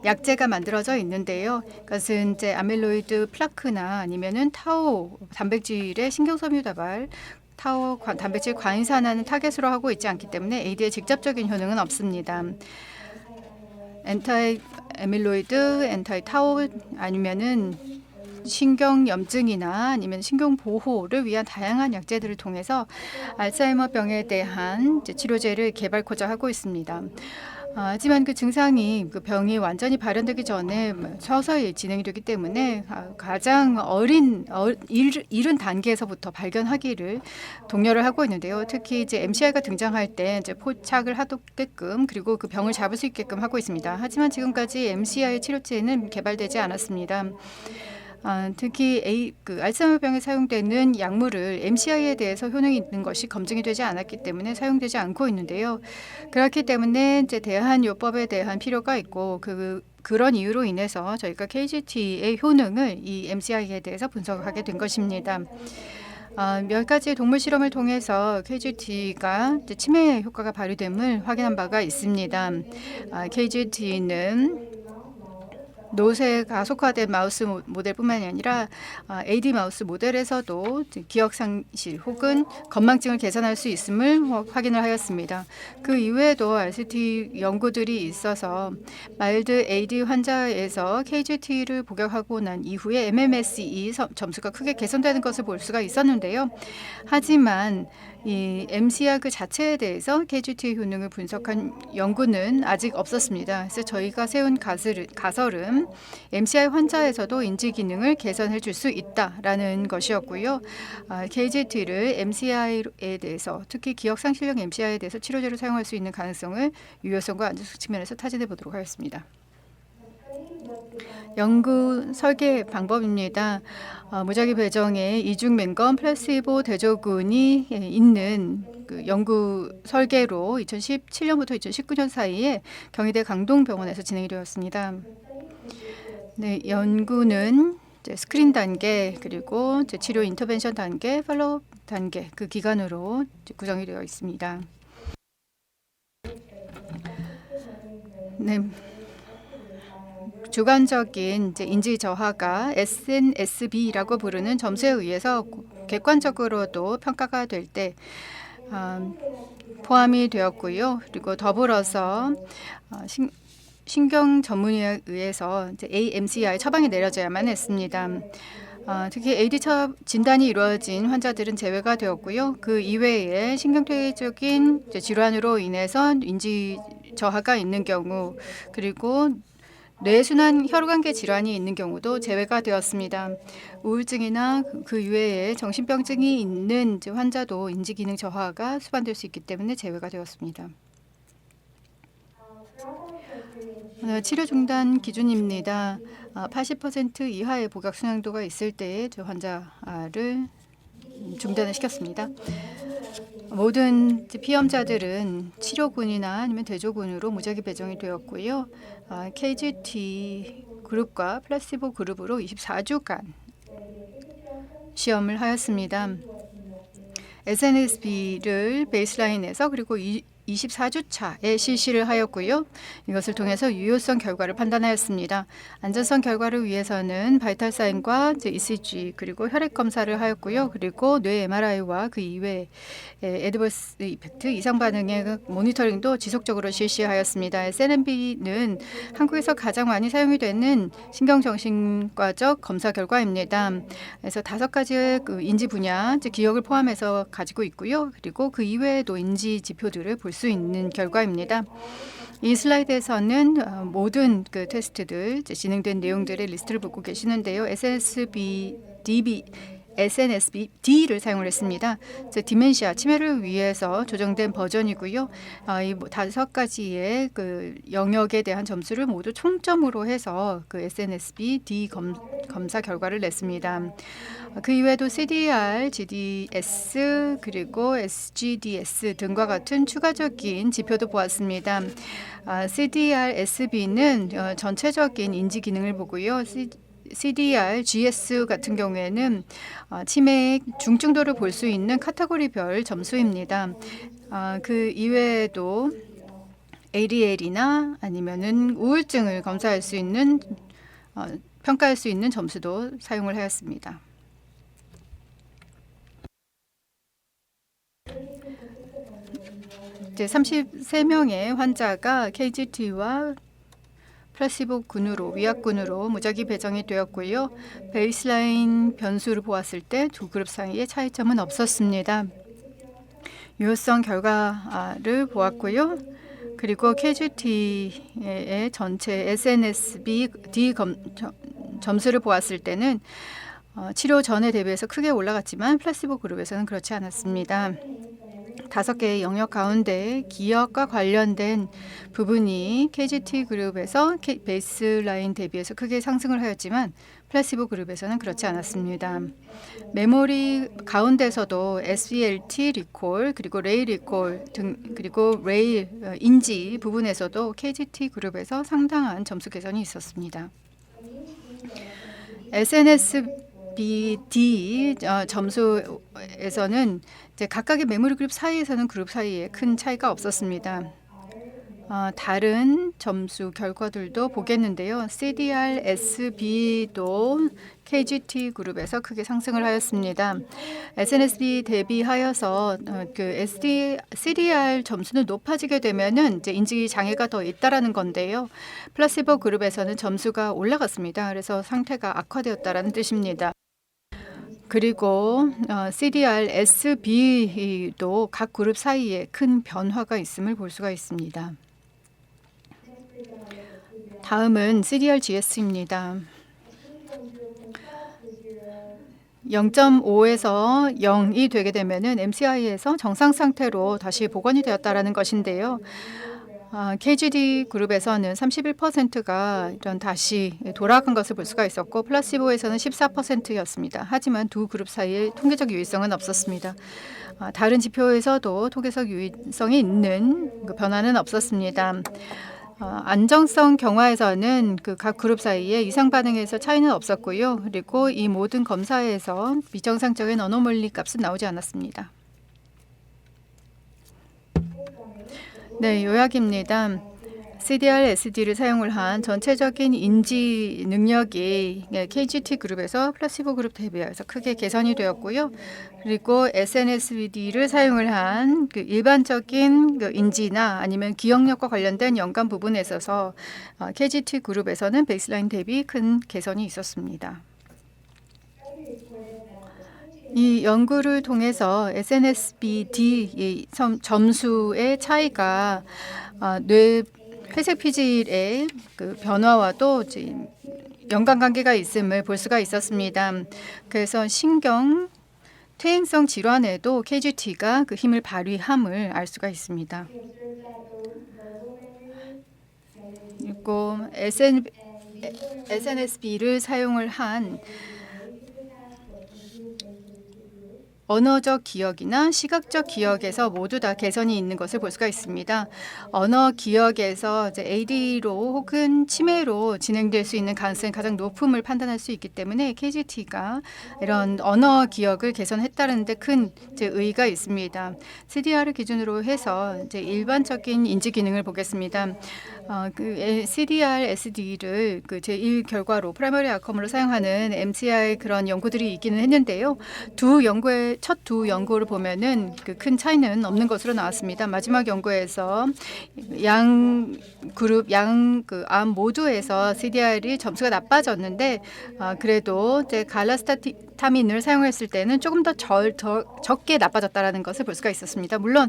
약재가 만들어져 있는데요. 그것은 이제 아밀로이드 플라크나 아니면은 타우 단백질의 신경섬유 다발 타우 단백질 과인산화는 타겟으로 하고 있지 않기 때문에 AD에 직접적인 효능은 없습니다. 엔타이 아밀로이드, 엔타이 타우 아니면은 신경염증이나 아니면 신경보호를 위한 다양한 약재들을 통해서 알츠하이머 병에 대한 치료제를 개발코자 하고 있습니다. 하지만 그 증상이 그 병이 완전히 발현되기 전에 서서히 진행이 되기 때문에 가장 이른 단계에서부터 발견하기를 독려를 하고 있는데요. 특히 이제 MCI가 등장할 때 이제 포착을 하게끔 그리고 그 병을 잡을 수 있게끔 하고 있습니다. 하지만 지금까지 MCI 치료제는 개발되지 않았습니다. 특히 알츠하이머병에 사용되는 약물을 MCI에 대해서 효능이 있는 것이 검증이 되지 않았기 때문에 사용되지 않고 있는데요. 그렇기 때문에 이제 대한요법에 대한 필요가 있고 그런 이유로 인해서 저희가 KGT의 효능을 이 MCI에 대해서 분석하게 된 것입니다. 몇 가지 동물 실험을 통해서 KGT가 치매 효과가 발휘됨을 확인한 바가 있습니다. KGT는 노쇠 가속화된 마우스 모델뿐만이 아니라 AD 마우스 모델에서도 기억 상실 혹은 건망증을 개선할 수 있음을 확인을 하였습니다. 그 이외에도 RCT 연구들이 있어서 마일드 AD 환자에서 KGT를 복용하고 난 이후에 MMSE 점수가 크게 개선되는 것을 볼 수가 있었는데요. 하지만 이 MCI 그 자체에 대해서 KGT 효능을 분석한 연구는 아직 없었습니다. 그래서 저희가 세운 가설은 MCI 환자에서도 인지 기능을 개선해 줄 수 있다라는 것이었고요. KGT를 MCI에 대해서 특히 기억 상실형 MCI에 대해서 치료제로 사용할 수 있는 가능성을 유효성과 안전성 측면에서 타진해 보도록 하겠습니다. 연구 설계 방법입니다. 무작위 배정에 이중 맹검 플라시보 대조군이 있는 그 연구 설계로 2017년부터 2019년 사이에 경희대 강동병원에서 진행이 되었습니다. 네, 연구는 이제 스크린 단계 그리고 이제 치료 인터벤션 단계, 팔로우업 단계 그 기간으로 구성이 되어 있습니다. 네. 주관적인 이제 인지 저하가 SNSB라고 부르는 점수에 의해서 객관적으로도 평가가 될 때 포함이 되었고요. 그리고 더불어서 신경 전문의에 의해서 이제 AMCI 처방이 내려져야만 했습니다. 특히 AD 진단이 이루어진 환자들은 제외가 되었고요. 그 이외에 신경퇴적인 질환으로 인해서 인지 저하가 있는 경우 그리고 뇌순환 혈관계 질환이 있는 경우도 제외가 되었습니다. 우울증이나 그 이외에 정신병증이 있는 환자도 인지기능 저하가 수반될 수 있기 때문에 제외가 되었습니다. 치료 중단 기준입니다. 80% 이하의 복약순환도가 있을 때에 환자를 중단을 시켰습니다. 모든 피험자들은 치료군이나 아니면 대조군으로 무작위 배정이 되었고요. KGT 그룹과 플라시보 그룹으로 24주간 시험을 하였습니다. SNSB를 베이스라인에서 그리고 24주 차에 실시를 하였고요. 이것을 통해서 유효성 결과를 판단하였습니다. 안전성 결과를 위해서는 바이탈 사인과 ECG 그리고 혈액 검사를 하였고요. 그리고 뇌 MRI와 그 이외에 애드버스 이펙트 이상 반응의 모니터링도 지속적으로 실시하였습니다. SNMB는 한국에서 가장 많이 사용이 되는 신경정신과적 검사 결과입니다. 그래서 5가지의 그 인지 분야, 기억을 포함해서 가지고 있고요. 그리고 그 이외에도 인지 지표들을 볼 수 있는 결과입니다. 이 슬라이드에서는 모든 그 테스트들 진행된 내용들의 리스트를 보고 계시는데요. SNSBD를 사용을 했습니다. 디멘시아 치매를 위해서 조정된 버전이고요. 이 5가지의 그 영역에 대한 점수를 모두 총점으로 해서 그 SNSBD 검사 결과를 냈습니다. 그 이외에도 CDR, GDS 그리고 SGDS 등과 같은 추가적인 지표도 보았습니다. CDR, SB는 전체적인 인지 기능을 보고요. CDR, GS 같은 경우에는 치매의 중증도를 볼 수 있는 카테고리별 점수입니다. 그 이외에도 ADL이나 아니면은 우울증을 검사할 수 있는 평가할 수 있는 점수도 사용을 하였습니다. 이제 33명의 환자가 KGT와 플라시보군으로 위약군으로 무작위 배정이 되었고요. 베이스라인 변수를 보았을 때 두 그룹 사이에 차이점은 없었습니다. 유효성 결과를 보았고요. 그리고 KGT의 전체 SNSD 점수를 보았을 때는 치료 전에 대비해서 크게 올라갔지만 플라시보 그룹에서는 그렇지 않았습니다. 5개의 영역 가운데 기억과 관련된 부분이 KGT 그룹에서 베이스라인 대비해서 크게 상승을 하였지만 플라시보 그룹에서는 그렇지 않았습니다. 메모리 가운데서도 SVLT 리콜 그리고 레일 리콜 등 그리고 레일 인지 부분에서도 KGT 그룹에서 상당한 점수 개선이 있었습니다. SNSD 점수에서는 이제 각각의 메모리 그룹 사이에서는 그룹 사이에 큰 차이가 없었습니다. 다른 점수 결과들도 보겠는데요. CDR, SB도 KGT 그룹에서 크게 상승을 하였습니다. SNSD 대비하여서 CDR 점수는 높아지게 되면은 이제 인지 장애가 더 있다라는 건데요. 플라시보 그룹에서는 점수가 올라갔습니다. 그래서 상태가 악화되었다라는 뜻입니다. 그리고 CDR, SB도 각 그룹 사이에 큰 변화가 있음을 볼 수가 있습니다. 다음은 CDR GS입니다. 0.5에서 0이 되게 되면은 MCI에서 정상 상태로 다시 복원이 되었다라는 것인데요. KGD 그룹에서는 31%가 이런 다시 돌아간 것을 볼 수가 있었고 플라시보에서는 14%였습니다. 하지만 두 그룹 사이에 통계적 유의성은 없었습니다. 다른 지표에서도 통계적 유의성이 있는 변화는 없었습니다. 안정성 경화에서는 각 그룹 사이에 이상 반응에서 차이는 없었고요. 그리고 이 모든 검사에서 비정상적인 어노멀리 값은 나오지 않았습니다. 네, 요약입니다. CDR, SD를 사용을 한 전체적인 인지 능력이 KGT 그룹에서 플라시보 그룹 대비해서 크게 개선이 되었고요. 그리고 SNSD-D를 사용을 한 일반적인 인지나 아니면 기억력과 관련된 연관 부분에 있어서 KGT 그룹에서는 베이스라인 대비 큰 개선이 있었습니다. 이 연구를 통해서 SNSD-D 점수의 차이가 뇌 회색 피질의 변화와도 연관관계가 있음을 볼 수가 있었습니다. 그래서 신경 퇴행성 질환에도 KGT가 그 힘을 발휘함을 알 수가 있습니다. 그리고 SNSD-B를 사용을 한 언어적 기억이나 시각적 기억에서 모두 다 개선이 있는 것을 볼 수가 있습니다. 언어 기억에서 이제 AD로 혹은 치매로 진행될 수 있는 가능성이 가장 높음을 판단할 수 있기 때문에 KGT가 이런 언어 기억을 개선했다는 데 큰 의의가 있습니다. CDR을 기준으로 해서 이제 일반적인 인지 기능을 보겠습니다. CDR, SD를 제1 결과로 프라이머리 아웃컴으로 사용하는 MCI 그런 연구들이 있기는 했는데요. 첫 두 연구를 보면은 큰 차이는 없는 것으로 나왔습니다. 마지막 연구에서 양 그룹 암 모두에서 CDR이 점수가 나빠졌는데 그래도 이제 갈라스타민을 사용했을 때는 조금 더 적게 나빠졌다라는 것을 볼 수가 있었습니다. 물론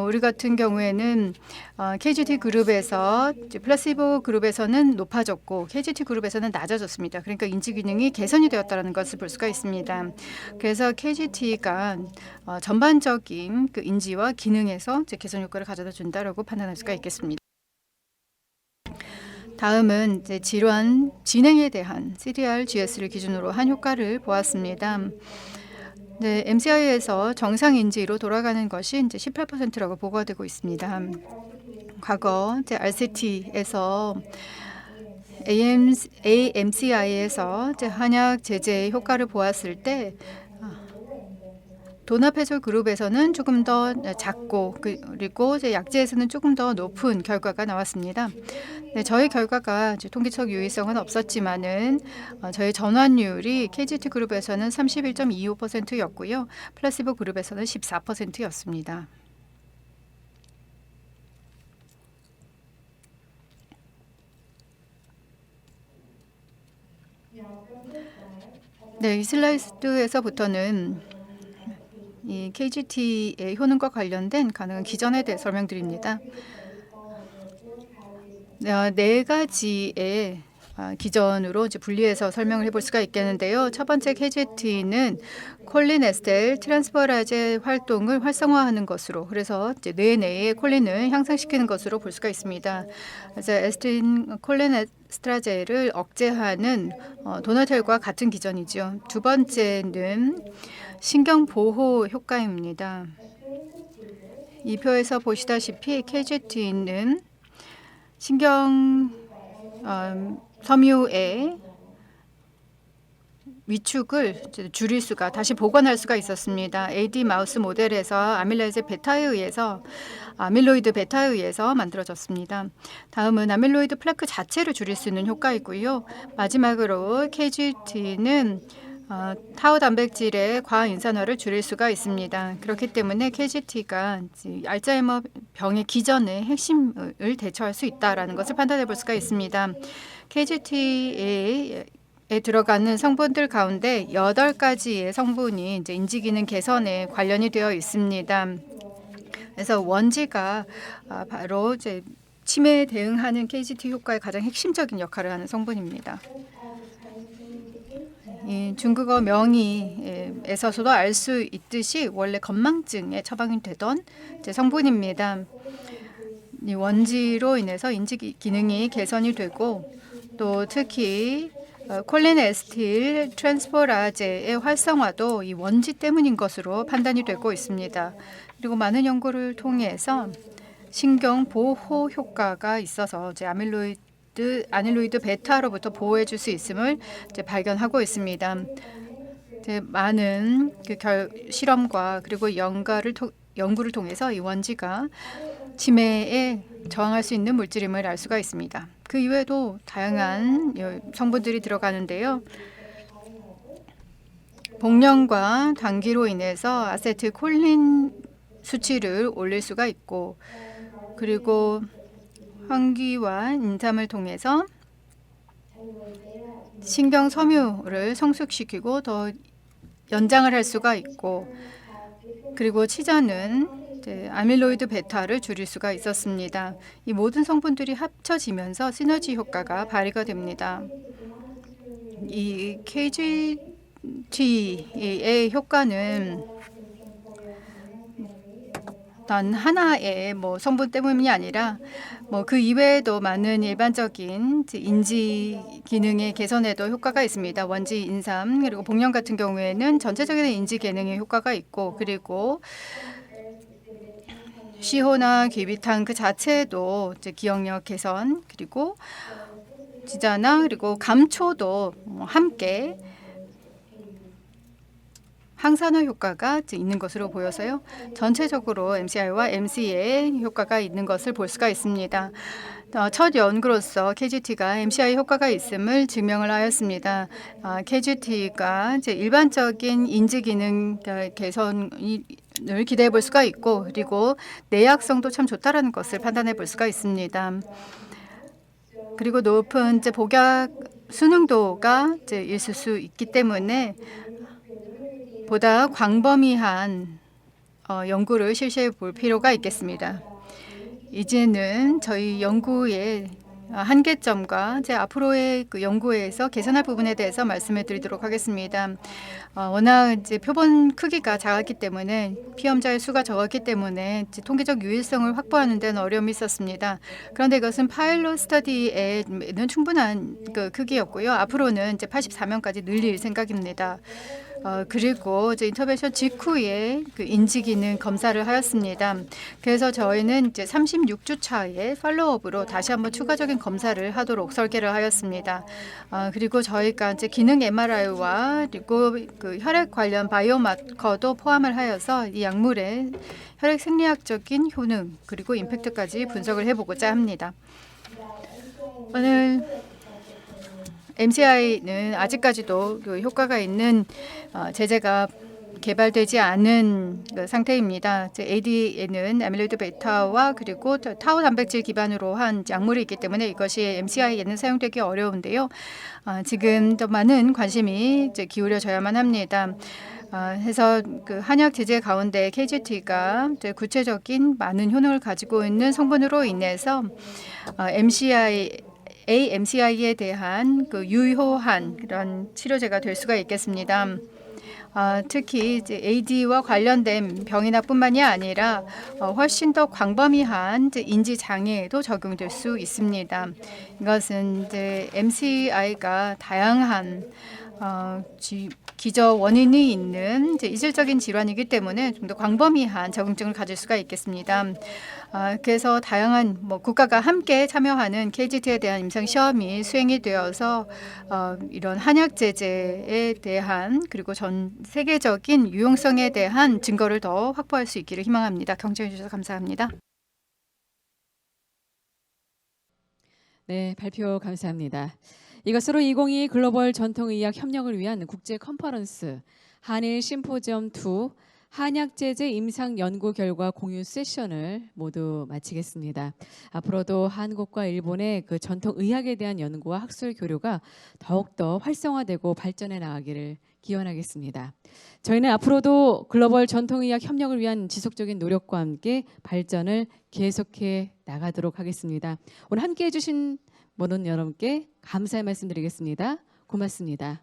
우리 같은 경우에는 KGT 그룹에서 플라시보 그룹에서는 높아졌고 KGT 그룹에서는 낮아졌습니다. 그러니까 인지 기능이 개선이 되었다는 것을 볼 수가 있습니다. 그래서 KGT가 전반적인 인지와 기능에서 개선 효과를 가져다 준다라고 판단할 수가 있겠습니다. 다음은 이제 질환 진행에 대한 CDR, GS를 기준으로 한 효과를 보았습니다. 네, MCI에서 정상 인지로 돌아가는 것이 이제 18%라고 보고가 되고 있습니다. 과거 이제 RCT에서 AMCI에서 이제 한약 제제 효과를 보았을 때 도나페졸 그룹에서는 조금 더 작고 그리고 이제 약제에서는 조금 더 높은 결과가 나왔습니다. 네, 저희 결과가 통계적 유의성은 없었지만은 저희 전환율이 KGT 그룹에서는 31.25%였고요. 플라시보 그룹에서는 14%였습니다. 네, 이 슬라이드에서부터는 이 KGT의 효능과 관련된 가능한 기전에 대해 설명드립니다. 네 가지의 기전으로 이제 분리해서 설명을 해볼 수가 있겠는데요. 첫 번째 KGT는 콜린에스텔 트랜스퍼라제 활동을 활성화하는 것으로, 그래서 이제 뇌 내의 콜린을 향상시키는 것으로 볼 수가 있습니다. 그래서 에스트린 콜린에스트라제를 억제하는 도나텔과 같은 기전이죠. 두 번째는 신경 보호 효과입니다. 이 표에서 보시다시피 KGT는 신경 섬유의 위축을 줄일 수가, 다시 복원할 수가 있었습니다. AD 마우스 모델에서 아밀로이드 베타에 의해서 만들어졌습니다. 다음은 아밀로이드 플라크 자체를 줄일 수 있는 효과이고요. 마지막으로 KGT는 타우 단백질의 과인산화를 줄일 수가 있습니다. 그렇기 때문에 KGT가 알츠하이머 병의 기전의 핵심을 대처할 수 있다라는 것을 판단해 볼 수가 있습니다. KGT에 들어가는 성분들 가운데 8가지의 성분이 이제 인지 기능 개선에 관련이 되어 있습니다. 그래서 원지가 바로 이제 치매에 대응하는 KGT 효과의 가장 핵심적인 역할을 하는 성분입니다. 이 중국어 명의에서도 알 수 있듯이 원래 건망증에 처방이 되던 이제 성분입니다. 이 원지로 인해서 인지 기능이 개선이 되고 또 특히 콜린에스틸 트랜스포라제의 활성화도 이 원지 때문인 것으로 판단이 되고 있습니다. 그리고 많은 연구를 통해서 신경 보호 효과가 있어서 이제 아밀로이드 베타로부터 보호해 줄 수 있음을 이제 발견하고 있습니다. 이제 많은 실험과 그리고 연구를 통해서 이 원지가 치매에 저항할 수 있는 물질임을 알 수가 있습니다. 그 이외에도 다양한 성분들이 들어가는데요. 복령과 당기로 인해서 아세틸콜린 수치를 올릴 수가 있고, 그리고 환기와 인삼을 통해서 신경 섬유를 성숙시키고 더 연장을 할 수가 있고, 그리고 치자는 아밀로이드 베타를 줄일 수가 있었습니다. 이 모든 성분들이 합쳐지면서 시너지 효과가 발휘가 됩니다. 이 KGT의 효과는 단 하나의 성분 때문이 아니라 그 이외에도 많은 일반적인 인지 기능의 개선에도 효과가 있습니다. 원지 인삼 그리고 복령 같은 경우에는 전체적인 인지 기능에 효과가 있고, 그리고 시호나 귀비탄 그 자체도 이제 기억력 개선, 그리고 지자나 그리고 감초도 함께 항산화 효과가 있는 것으로 보여서요. 전체적으로 MCI와 MC에 효과가 있는 것을 볼 수가 있습니다. 첫 연구로서 KGT가 MCI 효과가 있음을 증명을 하였습니다. KGT가 이제 일반적인 인지 기능 개선을 기대해 볼 수가 있고, 그리고 내약성도 참 좋다라는 것을 판단해 볼 수가 있습니다. 그리고 높은 이제 복약 수능도가 이제 있을 수 있기 때문에 보다 광범위한 연구를 실시해 볼 필요가 있겠습니다. 이제는 저희 연구의 한계점과 제 앞으로의 그 연구에서 개선할 부분에 대해서 말씀해 드리도록 하겠습니다. 워낙 이제 표본 크기가 작았기 때문에 피험자의 수가 적었기 때문에 이제 통계적 유일성을 확보하는 데는 어려움이 있었습니다. 그런데 이것은 파일럿 스터디에는 충분한 그 크기였고요. 앞으로는 이제 84명까지 늘릴 생각입니다. 그리고 이제 인터벤션 직후에 그 인지 기능 검사를 하였습니다. 그래서 저희는 이제 36주 차에 팔로우업으로 다시 한번 추가적인 검사를 하도록 설계를 하였습니다. 그리고 저희가 이제 기능 MRI와 그리고 그 혈액 관련 바이오마커도 포함을 하여서 이 약물의 혈액 생리학적인 효능 그리고 임팩트까지 분석을 해보고자 합니다. 오늘 MCI는 아직까지도 그 효과가 있는 제제가 개발되지 않은 그 상태입니다. AD에는 아밀로이드 베타와 그리고 타우 단백질 기반으로 한 약물이 있기 때문에 이것이 MCI에는 사용되기 어려운데요. 지금 더 많은 관심이 이제 기울여져야만 합니다. 해서 그 한약 제재 가운데 KGT가 구체적인 많은 효능을 가지고 있는 성분으로 인해서 MCI에 대한 그 유효한 그런 치료제가 될 수가 있겠습니다. 특히 이제 AD와 관련된 병이나 뿐만이 아니라 훨씬 더 광범위한 이제 인지 장애에도 적용될 수 있습니다. 이것은 이제 MCI가 다양한 기저 원인이 있는 이제 이질적인 질환이기 때문에 좀 더 광범위한 적응증을 가질 수가 있겠습니다. 그래서 다양한 국가가 함께 참여하는 KGT에 대한 임상 시험이 수행이 되어서 이런 한약 제재에 대한 그리고 전 세계적인 유용성에 대한 증거를 더 확보할 수 있기를 희망합니다. 경청해 주셔서 감사합니다. 네, 발표 감사합니다. 이것으로 2022 글로벌 전통의학 협력을 위한 국제 컨퍼런스 한일 심포지엄 2 한약 제재 임상 연구 결과 공유 세션을 모두 마치겠습니다. 앞으로도 한국과 일본의 그 전통 의학에 대한 연구와 학술 교류가 더욱더 활성화되고 발전해 나가기를 기원하겠습니다. 저희는 앞으로도 글로벌 전통의학 협력을 위한 지속적인 노력과 함께 발전을 계속해 나가도록 하겠습니다. 오늘 함께해 주신 모든 여러분께 감사의 말씀드리겠습니다. 고맙습니다.